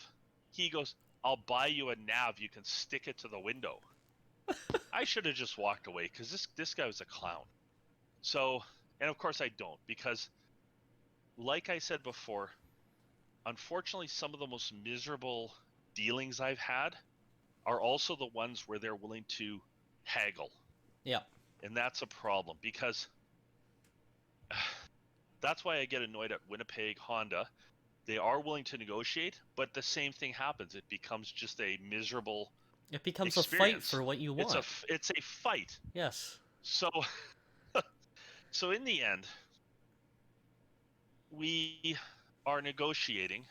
He goes, I'll buy you a nav. You can stick it to the window. I should have just walked away because this guy was a clown. So, and of course I don't, because like I said before, unfortunately, some of the most miserable dealings I've had are also the ones where they're willing to haggle. Yeah. And that's a problem because that's why I get annoyed at Winnipeg Honda. They are willing to negotiate, but the same thing happens. It becomes just a miserable It becomes experience. A fight for what you want. It's a fight. Yes. So so in the end, we are negotiating,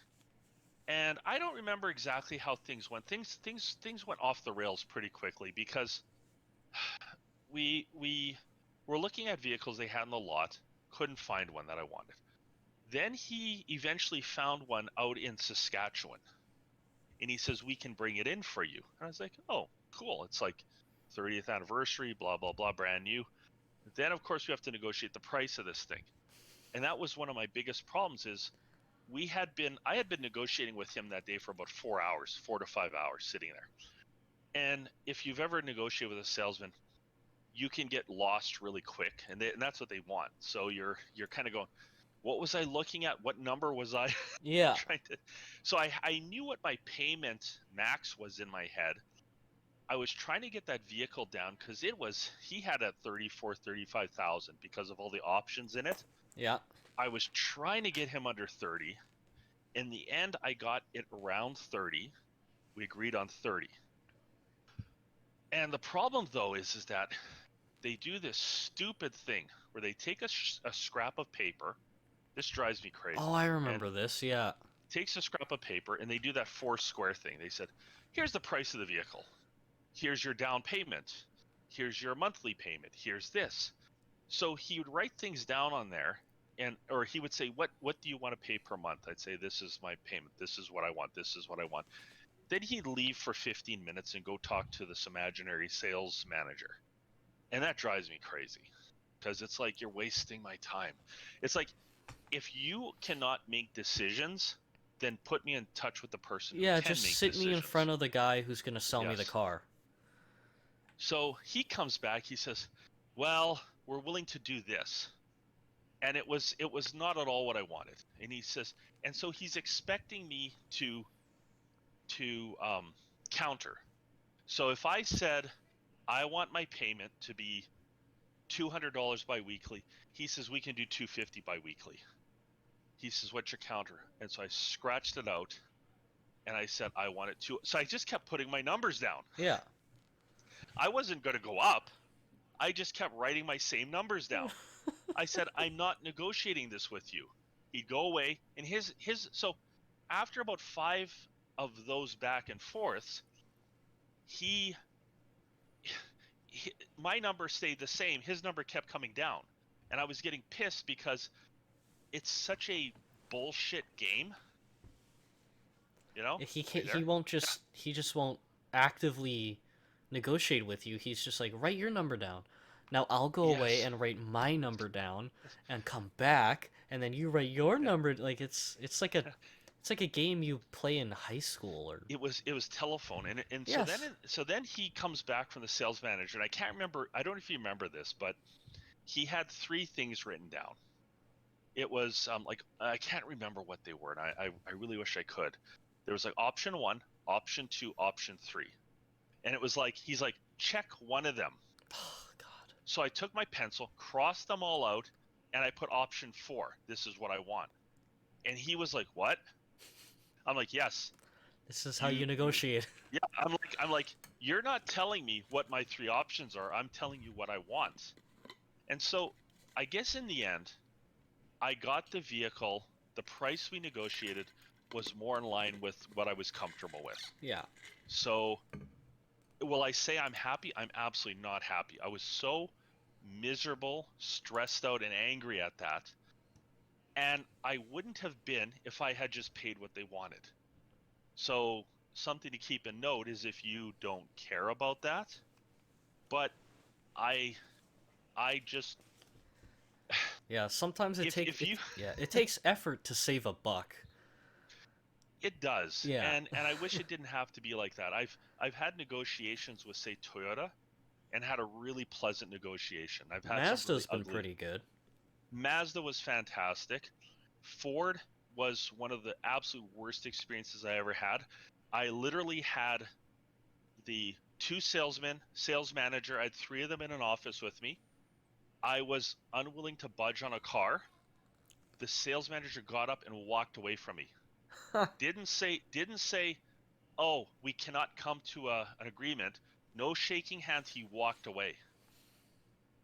and I don't remember exactly how things went. Things went off the rails pretty quickly because we were looking at vehicles they had in the lot, couldn't find one that I wanted. Then he eventually found one out in Saskatchewan, and he says, we can bring it in for you. And I was like, oh, cool. It's like 30th anniversary, blah, blah, blah, brand new. Then, of course, we have to negotiate the price of this thing. And that was one of my biggest problems is I had been negotiating with him that day for about 4 to 5 hours sitting there. And if you've ever negotiated with a salesman, you can get lost really quick, and that's what they want. So you're kind of going, what was I looking at? What number was I trying to? So I knew what my payment max was in my head. I was trying to get that vehicle down because he had a 35,000 because of all the options in it. Yeah. I was trying to get him under 30. In the end, I got it around 30. We agreed on 30. And the problem though is that they do this stupid thing where they take a scrap of paper. This drives me crazy. Oh, I remember this, yeah. Takes a scrap of paper and they do that 4 square thing. They said, here's the price of the vehicle. Here's your down payment. Here's your monthly payment. Here's this. So he would write things down on there, or he would say, what do you want to pay per month? I'd say, this is my payment. This is what I want. This is what I want. Then he'd leave for 15 minutes and go talk to this imaginary sales manager. And that drives me crazy because it's like, you're wasting my time. It's like, if you cannot make decisions, then put me in touch with the person who can make decisions. Yeah, just sit me in front of the guy who's going to sell me the car. So he comes back. He says, "Well, we're willing to do this," and it was not at all what I wanted. And he says, and so he's expecting me to counter. So if I said I want my payment to be $200 biweekly, he says we can do $250 biweekly. He says, "What's your counter?" And so I scratched it out, and I said I want it to. So I just kept putting my numbers down. Yeah. I wasn't going to go up. I just kept writing my same numbers down. I said, "I'm not negotiating this with you." He'd go away, and so after about 5 of those back and forths, he my number stayed the same. His number kept coming down, and I was getting pissed because it's such a bullshit game. You know, he can't. He won't just. He just won't actively negotiate with you. He's just like, write your number down. Now I'll go away and write my number down, and come back, and then you write your number. Like it's like a game you play in high school or. It was telephone, and Yes. so then he comes back from the sales manager, and I can't remember. I don't know if you remember this, but he had 3 things written down. It was like I can't remember what they were, and I really wish I could. There was like option 1, option 2, option 3, and it was like he's like, check one of them. Oh God. So I took my pencil, crossed them all out, and I put option 4. This is what I want. And he was like, "What?" I'm like, "Yes. This is how you negotiate. Yeah." I'm like, "You're not telling me what my 3 options are. I'm telling you what I want." And so I guess in the end, I got the vehicle. The price we negotiated was more in line with what I was comfortable with. Yeah. So will I say I'm happy? I'm absolutely not happy. I was so miserable, stressed out, and angry at that. And I wouldn't have been if I had just paid what they wanted. So something to keep in note is if you don't care about that. But I just Yeah, sometimes it takes yeah, it takes effort to save a buck. It does. Yeah. And I wish it didn't have to be like that. I've had negotiations with, say, Toyota, and had a really pleasant negotiation. I've had Mazda's some really been pretty good. Mazda was fantastic. Ford was one of the absolute worst experiences I ever had. I literally had the 2 salesmen, sales manager. I had 3 of them in an office with me. I was unwilling to budge on a car. The sales manager got up and walked away from me. Didn't say, "Oh, we cannot come to an agreement." No shaking hands. He walked away.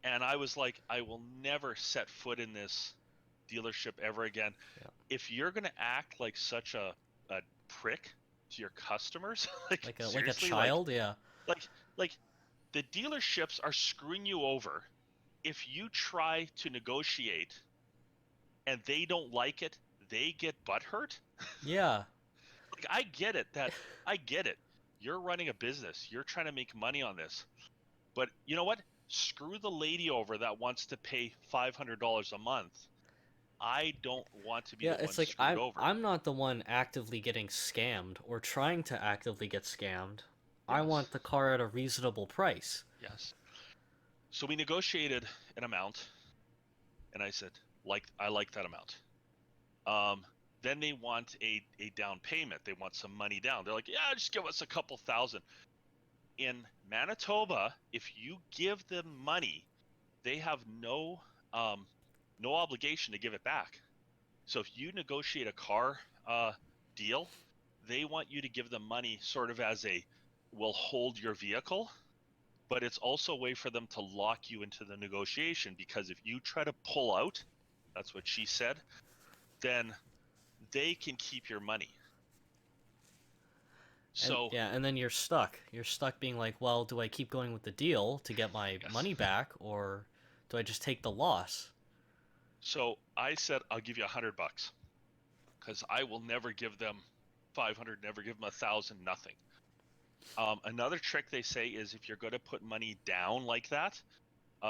And I was like, I will never set foot in this dealership ever again. Yeah. If you're going to act like such a prick to your customers, like a child, yeah. Like the dealerships are screwing you over. If you try to negotiate and they don't like it, they get butthurt. Yeah. Like I get it. You're running a business. You're trying to make money on this. But you know what? Screw the lady over that wants to pay $500 a month. I don't want to be the one screwed over. I'm not the one actively getting scammed or trying to actively get scammed. Yes. I want the car at a reasonable price. Yes. So we negotiated an amount, and I said, I like that amount. Then they want a down payment. They want some money down. They're like, "Yeah, just give us a couple thousand." In Manitoba, if you give them money, they have no obligation to give it back. So if you negotiate a car deal, they want you to give them money sort of as we'll hold your vehicle, but it's also a way for them to lock you into the negotiation, because if you try to pull out, that's what she said, then they can keep your money. So and then you're stuck. You're stuck being like, well, do I keep going with the deal to get my money back, or do I just take the loss? So I said, I'll give you $100, because I will never give them 500, never give them 1,000, nothing. Another trick they say is if you're going to put money down like that,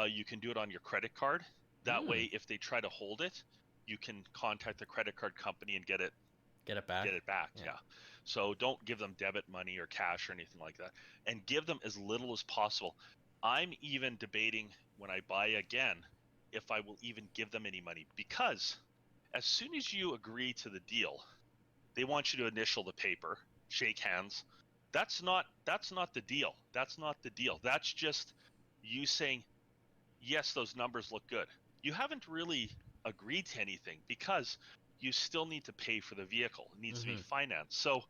you can do it on your credit card. That way, if they try to hold it, you can contact the credit card company and get it Get it back. get it back. Yeah. Yeah. So don't give them debit money or cash or anything like that, and give them as little as possible. I'm even debating when I buy again if I will even give them any money, because as soon as you agree to the deal, they want you to initial the paper, shake hands. That's not the deal. That's not the deal. That's just you saying, yes, those numbers look good. You haven't really agreed to anything, because you still need to pay for the vehicle. It needs to be Mm-hmm. financed. So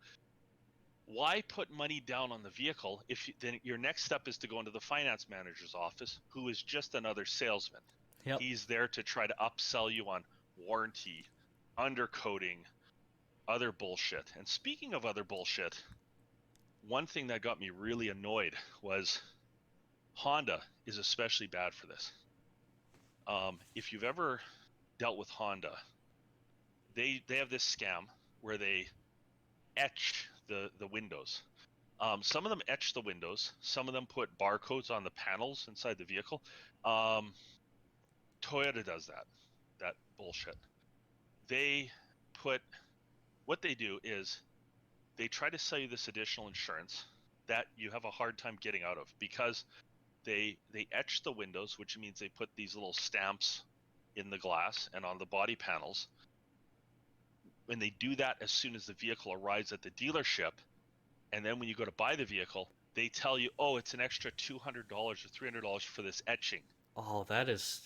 why put money down on the vehicle if then your next step is to go into the finance manager's office, who is just another salesman. Yep. He's there to try to upsell you on warranty, undercoating, other bullshit. And speaking of other bullshit, one thing that got me really annoyed was Honda is especially bad for this. If you've ever dealt with Honda, they have this scam where they etch the windows. Some of them etch the windows. Some of them put barcodes on the panels inside the vehicle. Toyota does that bullshit. They put what they do is they try to sell you this additional insurance that you have a hard time getting out of, because they etch the windows, which means they put these little stamps in the glass and on the body panels. When they do that as soon as the vehicle arrives at the dealership, and then when you go to buy the vehicle, they tell you, oh, it's an extra $200 or $300 for this etching. Oh, that is.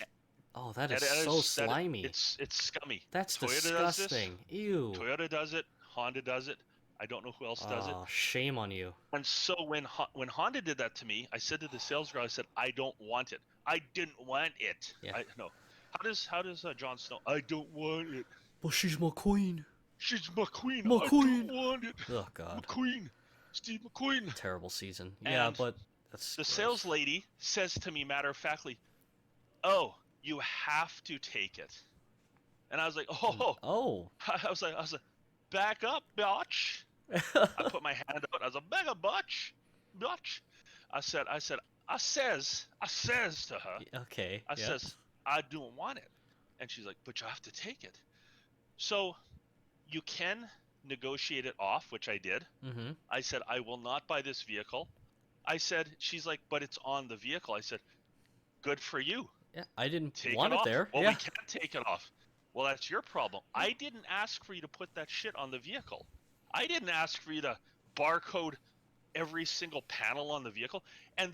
Oh, that That is so is that slimy. it's scummy. That's Toyota does this. disgusting. Ew. Toyota does it. Honda does it. I don't know who else does it. Oh, shame on you. And so when Honda did that to me, I said to the sales girl, I said, I don't want it. I didn't want it. Yeah. I no. How does Jon Snow? I don't want it. But she's my queen. She's my queen. My I queen. don't want it. Oh God. McQueen. Steve McQueen. Terrible season. Yeah, And but that's the gross. sales lady says to me matter of factly, "Oh, you have to take it." And I was like, "Oh." Oh. I was like, "Back up, bitch." I put my hand out. I was like, "Back up, bitch." I says to her, Okay. I Yeah. says, "I don't want it." And she's like, "But you have to take it." So you can negotiate it off, which I did. Mm-hmm. I said, "I will not buy this vehicle." She's like, "But it's on the vehicle." I said, "Good for you. Yeah. I didn't Take want it it off." there. Well, Yeah. we can't take it off. Well, that's your problem. I didn't ask for you to put that shit on the vehicle. I didn't ask for you to barcode every single panel on the vehicle. And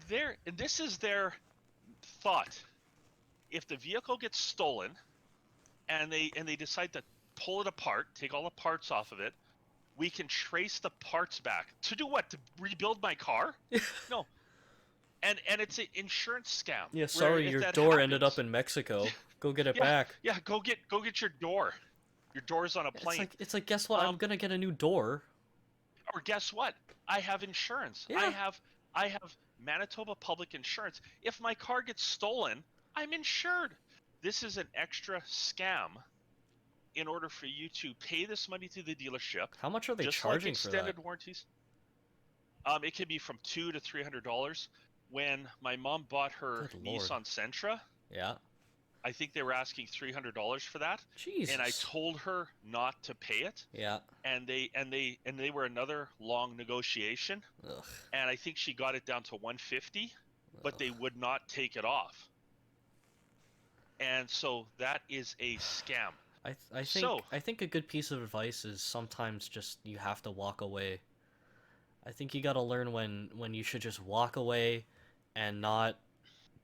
this is their thought. If the vehicle gets stolen and they decide to pull it apart, take all the parts off of it, we can trace the parts back. To do what? To rebuild my car? No. And it's an insurance scam. Yeah. where Sorry, if your that door ended happens- up in Mexico. Go get it Yeah, back. yeah, go get your door. Your door's on a plane. It's like guess what? I'm gonna get a new door. Or guess what? I have insurance. Yeah. I have Manitoba Public Insurance. If my car gets stolen, I'm insured. This is an extra scam in order for you to pay this money to the dealership. How much are they just charging like for extended that? warranties. It could be from $200 to $300. When my mom bought her Good Lord. Nissan Sentra, Yeah. I think they were asking $300 for that. Jesus. And I told her not to pay it. Yeah. And they were another long negotiation. Ugh. And I think she got it down to $150, but they would not take it off. And so that is a scam. I think a good piece of advice is sometimes just you have to walk away. I think you gotta learn when you should just walk away and not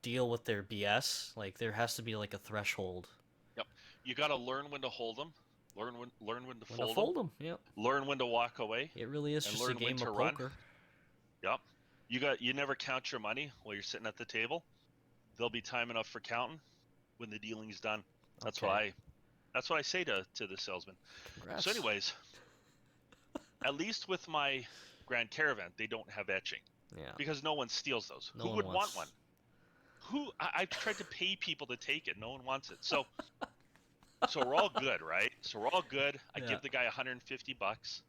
deal with their BS. Like there has to be like a threshold. Yep. You got to learn when to hold them, learn when to When fold, to fold them. Yep. learn when to walk away. It really is And just a learn when game to of run. poker. Yep. You never count your money while you're sitting at the table. There'll be time enough for counting when the dealing's done. That's Okay. what I say to the salesman. Congrats. So anyways, at least with my Grand Caravan, they don't have etching Yeah. because no one steals those. No Who one would wants- want one? I've tried to pay people to take it. No one wants it. So we're all good, right? So we're all good. I Yeah. give the guy $150.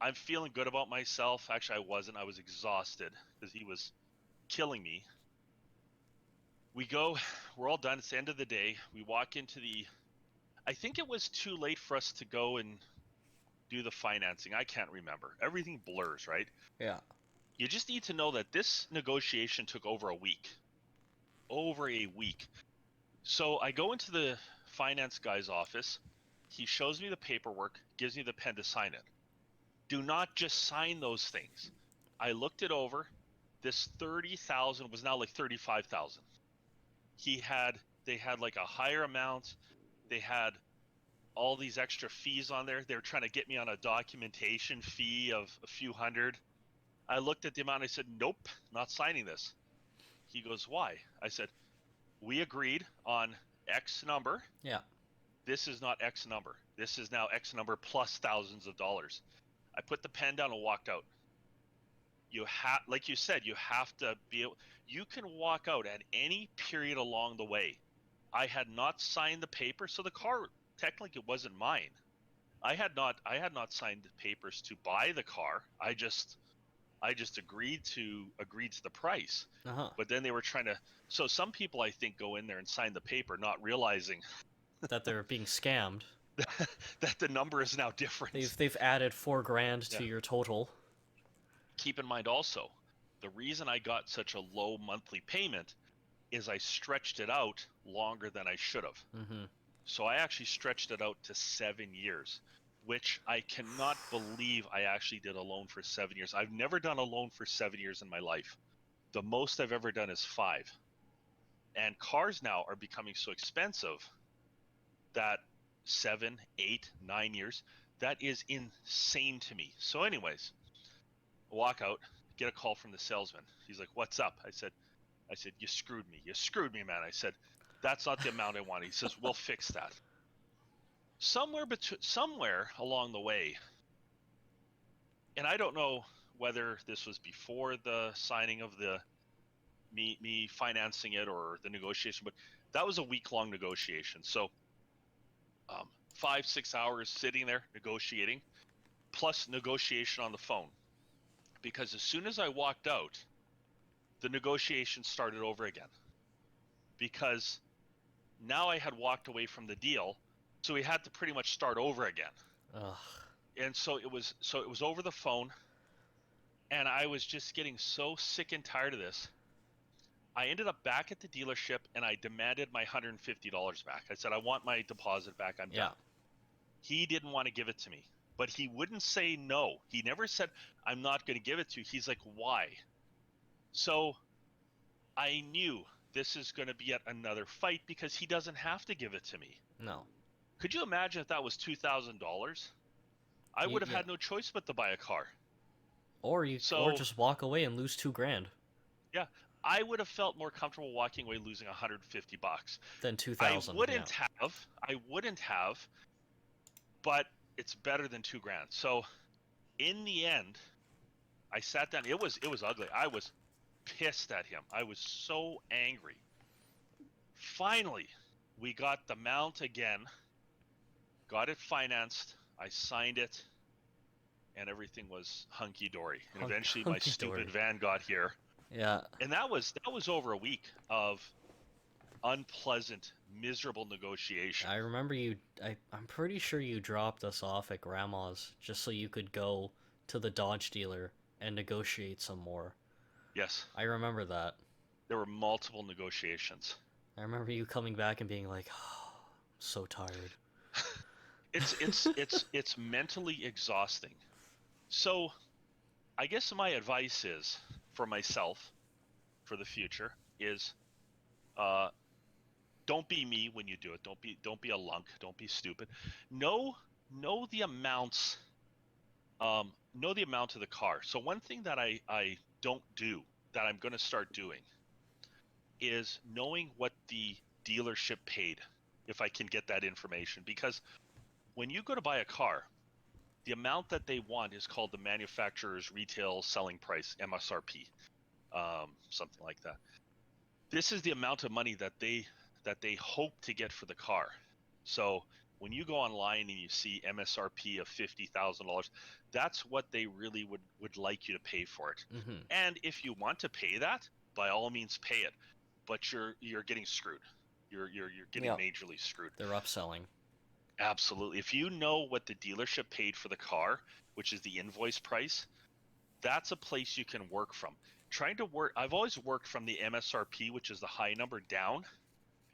I'm feeling good about myself. Actually, I wasn't. I was exhausted because he was killing me. We're all done. It's the end of the day. We walk into I think it was too late for us to go and do the financing. I can't remember. Everything blurs, right? Yeah. You just need to know that this negotiation took over a week. Over a week. So I go into the finance guy's office. He shows me the paperwork, gives me the pen to sign it. Do not just sign those things. I looked it over. This 30,000 was now like 35,000. They had like a higher amount. They had all these extra fees on there. They were trying to get me on a documentation fee of a few hundred. I looked at the amount. I said, nope, not signing this. He goes, why? I said, we agreed on X number. Yeah. This is not X number. This is now X number plus thousands of dollars. I put the pen down and walked out. Like you said, you have to be able, you can walk out at any period along the way. I had not signed the paper, so the car technically it wasn't mine. I had not signed the papers to buy the car. I just agreed to the price. Uh-huh. But then they were trying to, so some people I think go in there and sign the paper not realizing That they're being scammed. that the number is now different. They've added $4,000 to your total. Keep in mind also, the reason I got such a low monthly payment is I stretched it out longer than I should have. Mm-hmm. So I actually stretched it out to 7 years, which I cannot believe I actually did a loan for 7 years. I've never done a loan for 7 years in my life. The most I've ever done is 5. And cars now are becoming so expensive that 7, 8, 9 years, that is insane to me. So anyways, walk out, get a call from the salesman. He's like, what's up? I said, you screwed me. You screwed me, man. I said, that's not the amount I want. He says, we'll fix that. Somewhere along the way, and I don't know whether this was before the signing of the me financing it or the negotiation, but that was a week-long negotiation. So 5-6 hours sitting there negotiating, plus negotiation on the phone. Because as soon as I walked out, the negotiation started over again. Because now I had walked away from the deal, so we had to pretty much start over again. Ugh. And so it was over the phone, and I was just getting so sick and tired of this. I ended up back at the dealership, and I demanded my $150 back. I said, I want my deposit back. I'm done. He didn't want to give it to me, but he wouldn't say no. He never said, I'm not going to give it to you. He's like, why? So I knew this is going to be yet another fight because he doesn't have to give it to me. No. Could you imagine if that was $2,000? I would have had no choice but to buy a car. Or just walk away and lose $2,000. Yeah, I would have felt more comfortable walking away losing $150 than $2,000. I wouldn't have, but it's better than $2,000. So, in the end, I sat down. It was ugly. I was pissed at him. I was so angry. Finally, we got the mount again. Got it financed. I signed it, and everything was hunky dory. And eventually, my stupid van got here. Yeah. And that was over a week of unpleasant, miserable negotiation. I remember I'm pretty sure you dropped us off at Grandma's just so you could go to the Dodge dealer and negotiate some more. Yes. I remember that. There were multiple negotiations. I remember you coming back and being like, oh, I'm so tired. It's mentally exhausting. So I guess my advice is for myself for the future is don't be me when you do it. Don't be a lunk. Don't be stupid. Know the amounts. Know the amount of the car. So one thing that I don't do that I'm going to start doing is knowing what the dealership paid, if I can get that information. Because when you go to buy a car, the amount that they want is called the manufacturer's retail selling price, MSRP, something like that. This is the amount of money that they hope to get for the car. So when you go online and you see MSRP of $50,000, that's what they really would like you to pay for it. Mm-hmm. And if you want to pay that, by all means pay it. But you're getting screwed. You're getting majorly screwed. They're upselling. Absolutely. If you know what the dealership paid for the car, which is the invoice price, that's a place you can work from. Trying to work, I've always worked from the MSRP, which is the high number, down,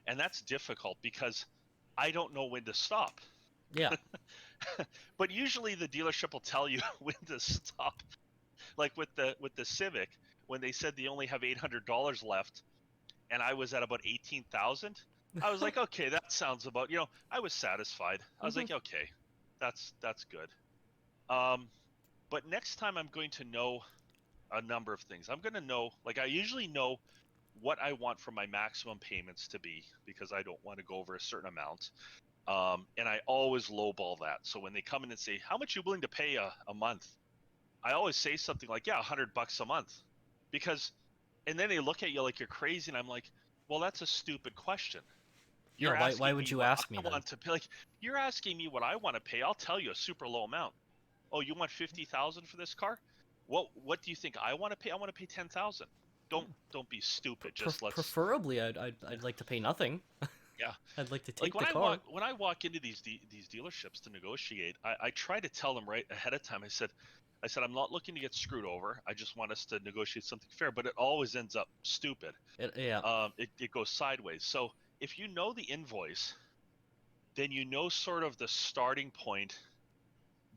and that's difficult because I don't know when to stop. Yeah. But usually the dealership will tell you when to stop. Like with the Civic, when they said they only have $800 left, and I was at about 18,000, I was like, okay, that sounds about, I was satisfied. I was Hmm. like, okay, that's good. Um, but next time I'm going to know a number of things. I'm going to know, like I usually know what I want for my maximum payments to be because I don't want to go over a certain amount. And I always lowball that. So when they come in and say, how much are you willing to pay a month? I always say something like, yeah, $100 a month, because, and then they look at you like you're crazy, and I'm like, well, that's a stupid question. Yeah. You're Why asking would me you what ask me I then? want to pay. Like, you're asking me what I want to pay. I'll tell you a super low amount. Oh, you want 50,000 for this car? What do you think I want to pay? I want to pay 10,000. Don't be stupid. Just let's, Preferably, I'd like to pay nothing. yeah. I'd like to Like take the car. when I walk into these dealerships to negotiate, I try to tell them right ahead of time. I said I'm not looking to get screwed over. I just want us to negotiate something fair. But it always ends up stupid. Yeah. It goes sideways. So if you know the invoice, then you know sort of the starting point.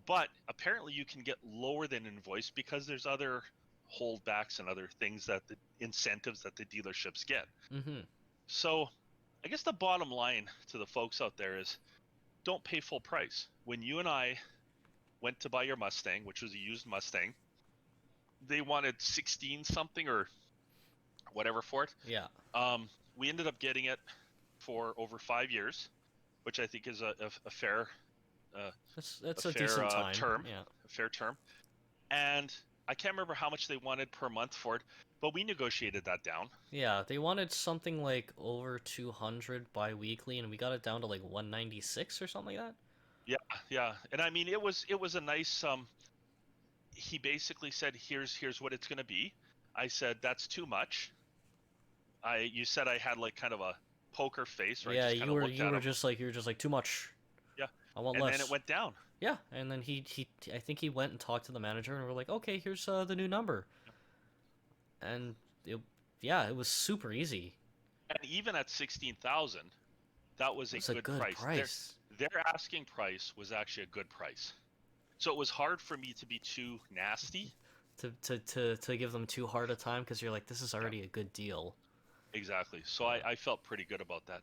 But apparently you can get lower than invoice because there's other holdbacks and other things that the incentives that the dealerships get. Hmm. So I guess the bottom line to the folks out there is don't pay full price. When you and I went to buy your Mustang, which was a used Mustang, they wanted 16 something or whatever for it. Yeah. We ended up getting it for over 5 years, which I think is a fair That's a decent time. term, Yeah. a fair term. And I can't remember how much they wanted per month for it, but we negotiated that down. Yeah, they wanted something like over 200 bi-weekly, and we got it down to like 196 or something like that. Yeah, yeah. And I mean, it was a nice. He basically said, "Here's what it's going to be." I said, "That's too much." You said I had like kind of a poker face, or I Yeah, just kind of looked you at were him. just like too much. Yeah, I want and then it less. went down. Yeah, and then he I think he went and talked to the manager, and we're like, okay, here's the new number, and it, yeah, it was super easy. And even at 16,000, that was It a was a good good price. Their price their asking price was actually a good price. So it was hard for me to be too nasty. to give them too hard a time because you're like, this is Yeah, already a good deal. exactly. So Yeah. I felt pretty good about that.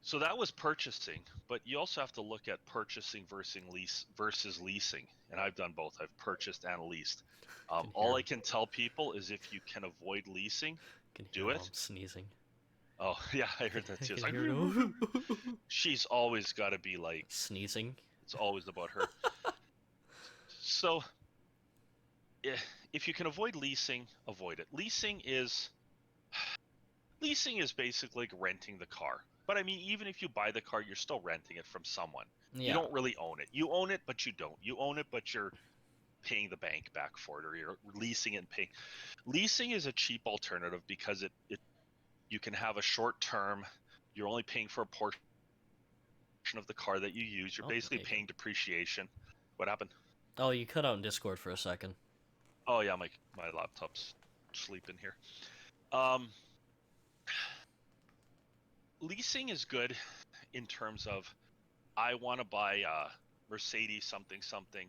So that was purchasing, but you also have to look at purchasing versus leasing. And I've done both. I've purchased and leased. Can hear All I him. can tell people is if you can avoid leasing, Can hear do mom it. sneezing. Oh yeah, I Can, heard that I too. It's can like hear it. she's always got to be like, Sneezing. it's always about her. So if you can avoid leasing, avoid it. Leasing is basically like renting the car. But I mean, even if you buy the car, you're still renting it from someone. You Yeah. don't really own it. You own it, but you don't. You own it, but you're paying the bank back for it, or you're leasing it and paying. Leasing is a cheap alternative because it you can have a short term. You're only paying for a portion of the car that you use. You're Oh, basically there you go. paying depreciation. What happened? Oh, you cut out in Discord for a second. Oh yeah, my laptop's sleeping here. Um, Leasing is good in terms of I want to buy a Mercedes something something.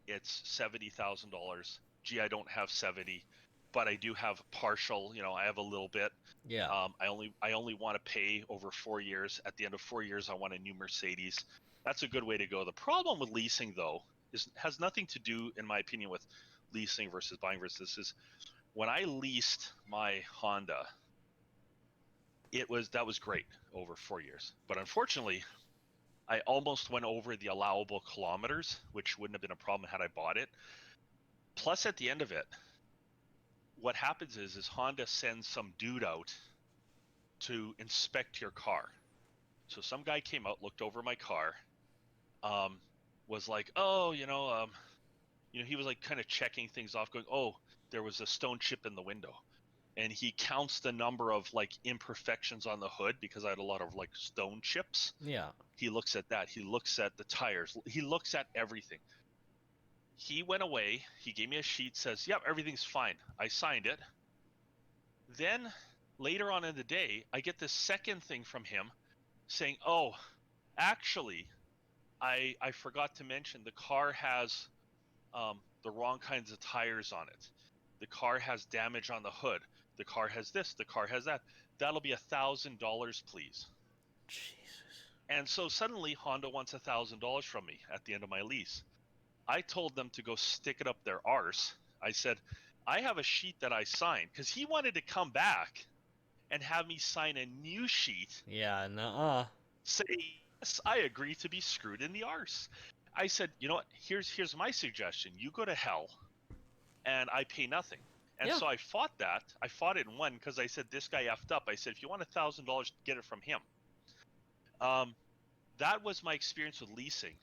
It's $70,000. Gee, I don't have 70, but I do have partial. I have a little bit. Yeah. I only want to pay over 4 years. At the end of 4 years, I want a new Mercedes. That's a good way to go. The problem with leasing, though, has nothing to do, in my opinion, with leasing versus buying versus this is when I leased my Honda, that was great over 4 years. But unfortunately, I almost went over the allowable kilometers, which wouldn't have been a problem had I bought it. Plus, at the end of it, what happens is Honda sends some dude out to inspect your car. So some guy came out, looked over my car, um, was like, oh, he was like kind of checking things off, going, oh, there was a stone chip in the window. and he counts the number of like imperfections on the hood because I had a lot of like stone chips. Yeah. He looks at that. He looks at the tires. He looks at everything. He went away. He gave me a sheet, says, "Yep, everything's fine." I signed it. Then later on in the day, I get this second thing from him saying, "Oh, actually, I forgot to mention the car has the wrong kinds of tires on it. The car has damage on the hood. The car has this. The car has that. That'll be $1,000, please." Jesus. And so suddenly Honda wants $1,000 from me at the end of my lease. I told them to go stick it up their arse. I said, "I have a sheet that I signed," because he wanted to come back and have me sign a new sheet. Yeah, nuh-uh. Say, "Yes, I agree to be screwed in the arse." I said, "You know what? Here's my suggestion. You go to hell, and I pay nothing." And Yeah. so I fought that. I fought it and won because I said, "This guy effed up." I said, "If you want $1,000, get it from him." That was my experience with leasing,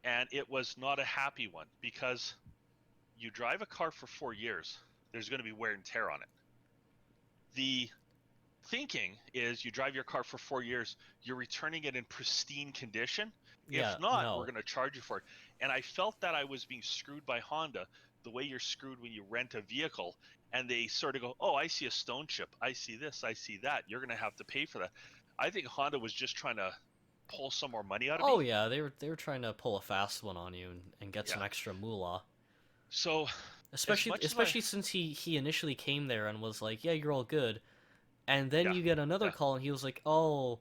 and it was not a happy one because you drive a car for 4 years, there's going to be wear and tear on it. The thinking is you drive your car for 4 years, you're returning it in pristine condition. Yeah, If not, we're no. going to charge you for it. And I felt that I was being screwed by Honda the way you're screwed when you rent a vehicle and they sort of go, "Oh, I see a stone chip. I see this. I see that. You're going to have to pay for that." I think Honda was just trying to pull some more money out of Oh me. yeah, they were trying to pull a fast one on you and get Yeah. some extra moolah. So, as Especially much as especially since he initially came there and was like, "Yeah, you're all good." And then yeah, you get another yeah, call and he was like, "Oh,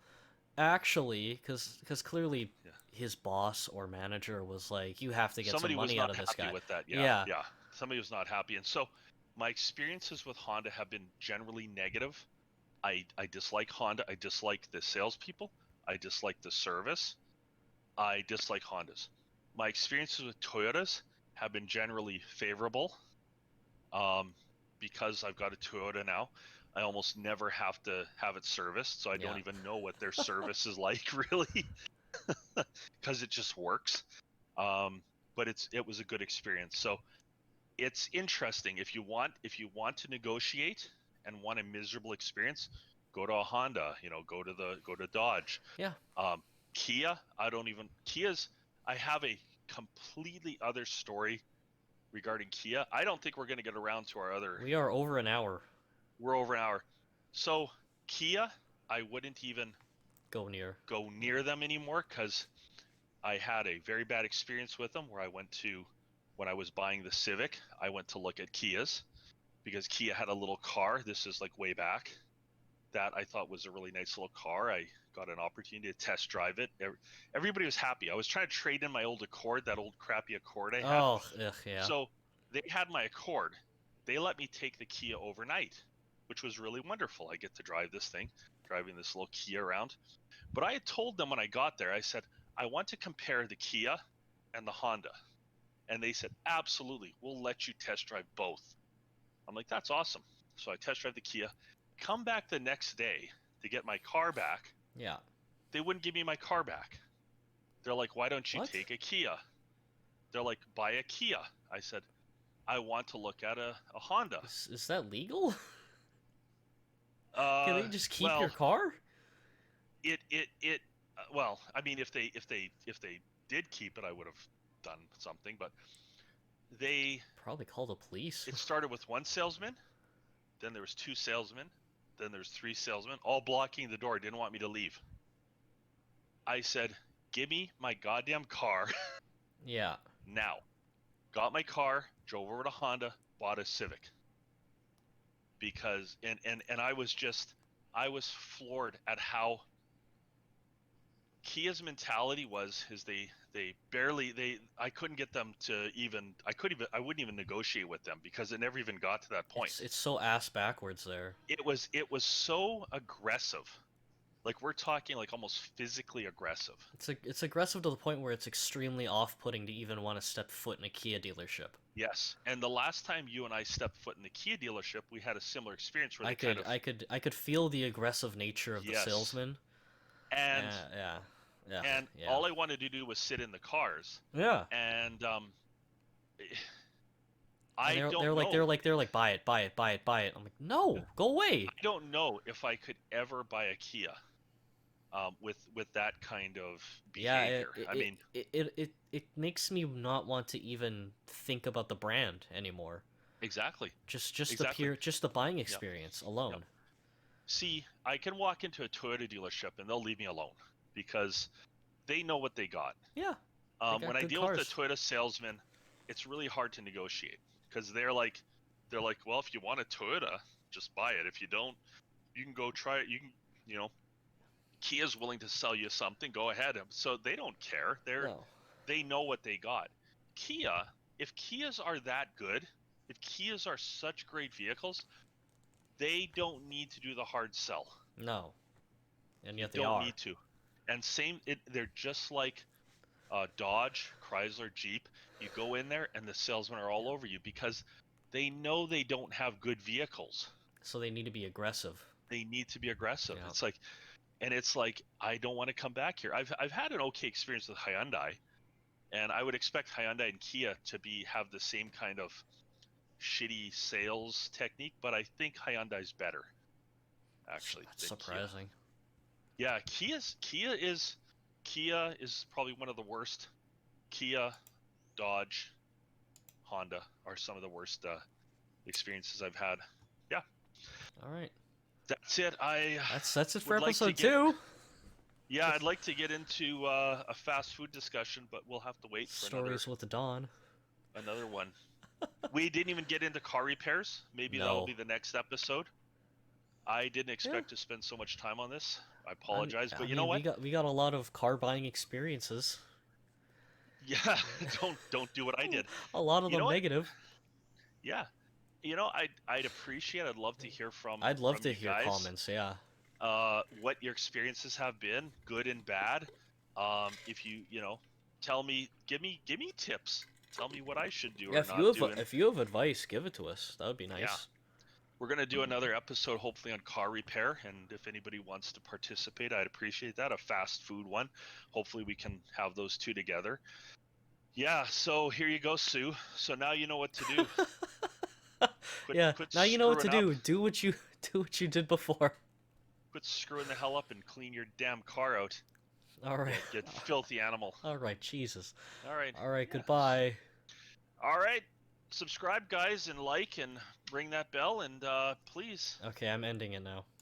actually, cuz clearly yeah. his boss or manager was like, "You have to get some Somebody was money out not of this happy guy." with that. Yeah, Yeah. yeah. Somebody was not happy. And so my experiences with Honda have been generally negative. I dislike Honda. I dislike the salespeople. I dislike the service. I dislike Hondas. My experiences with Toyotas have been generally favorable. Um, because I've got a Toyota now, I almost never have to have it serviced, so I Yeah. don't even know what their service is like really, because it just works. Um, but it was a good experience. So it's interesting. If you want to negotiate and want a miserable experience, go to a Honda. Go to Dodge. Yeah. Um, Kia. Kia's. I have a completely other story regarding Kia. I don't think we're going to get around to our other. We are over an hour. We're over an hour. So Kia, I wouldn't even Go near. go near them anymore because I had a very bad experience with them where when I was buying the Civic, I went to look at Kias because Kia had a little car. This is like way back that I thought was a really nice little car. I got an opportunity to test drive it. Everybody was happy. I was trying to trade in my old Accord, that old crappy Accord I had. Oh, ugh, yeah. So they had my Accord. They let me take the Kia overnight, which was really wonderful. I get to drive this thing, driving this little Kia around. But I had told them when I got there, I said, "I want to compare the Kia and the Honda." And they said, "Absolutely, we'll let you test drive both." I'm like, "That's awesome." So I test drive the Kia, come back the next day to get my car back. Yeah. They wouldn't give me my car back. They're like, "Why don't you What? take a Kia?" They're like, "Buy a Kia." I said, "I want to look at a Honda." Is that legal? Can Uh, they just keep your well, car? well, I mean, if they did keep it, I would have done something. But they Probably call the police. it started with one salesman, then there was two salesmen, then there's three salesmen, all blocking the door, didn't want me to leave. I said, "Give me my goddamn car Yeah. now." Got my car, drove over to Honda, bought a Civic. Because and I was floored at how Kia's mentality is they barely they I couldn't get them to even I wouldn't even negotiate with them because it never even got to that point. It's so ass backwards there. It was so aggressive. Like we're talking like almost physically aggressive. It's aggressive to the point where it's extremely off-putting to even want to step foot in a Kia dealership. Yes. And the last time you and I stepped foot in the Kia dealership, we had a similar experience where I they could kind of I could I could feel the aggressive nature of the yes. salesman. And Yeah. Yeah. and Yeah. all I wanted to do was sit in the cars. Yeah. And I And don't know. they're like buy it, buy it, buy it, buy it. I'm like, no, go away. I don't know if I could ever buy a Kia with that kind of Yeah, behavior. I mean, it makes me not want to even think about the brand anymore. exactly, Just the exactly. just the buying Yep, experience yep. alone. See, I can walk into a Toyota dealership and they'll leave me alone because they know what they got. Yeah, they When got I good deal with a cars. Toyota salesman, it's really hard to negotiate because they're like, well, if you want a Toyota, just buy it. If you don't, you can go try it. You can, you know, Kia's willing to sell you something. Go ahead. So they don't care. No, They know what they got. Kia, if Kias are that good, if Kias are such great vehicles, they don't need to do the hard sell. no, and They yet they don't are. need to. And they're just like Dodge, Chrysler, Jeep. You go in there and the salesmen are all over you because they know they don't have good vehicles. So they need to be aggressive. They need to be aggressive. Yeah. It's like I don't want to come back here. I've had an okay experience with Hyundai, and I would expect Hyundai and Kia to have the same kind of shitty sales technique, but I think Hyundai's better actually That's than Kia. surprising. Yeah, Kia is probably one of the worst. Kia, Dodge, Honda are some of the worst experiences I've had. Yeah, All right, that's it. I that's it for would like to episode get. 2. Yeah, I'd like to get into a fast food discussion, but we'll have to wait for Stories with the Dawn. another one. We didn't even get into car repairs. Maybe that'll No. be the next episode. I didn't Yeah. expect to spend so much time on this. I I mean, apologize, I but you know mean, what? we got a lot of car buying experiences. Yeah, don't do what I did. A lot of You know them what? negative. Yeah, I'd appreciate. I'd love to hear I'd love from to you hear guys. comments. Yeah. What your experiences have been, good and bad. If you know, give me tips. Tell me what I should do Yeah. or not do. And If you have advice, give it to us. That would be yeah, nice. we're gonna do another episode hopefully on car repair. And if anybody wants to participate, I'd appreciate that. A fast food one. Hopefully we can have those two together. Yeah. So here you go, Sue. So now you know what to do. Yeah. Quit Now you know what to screwing up. do. Do what you did before. Quit screwing the hell up and clean your damn car out. All right. You filthy animal. All right. Jesus. All right. All right. Yeah. Goodbye. All right. Subscribe, guys, and like and ring that bell. And please Okay, I'm ending it now.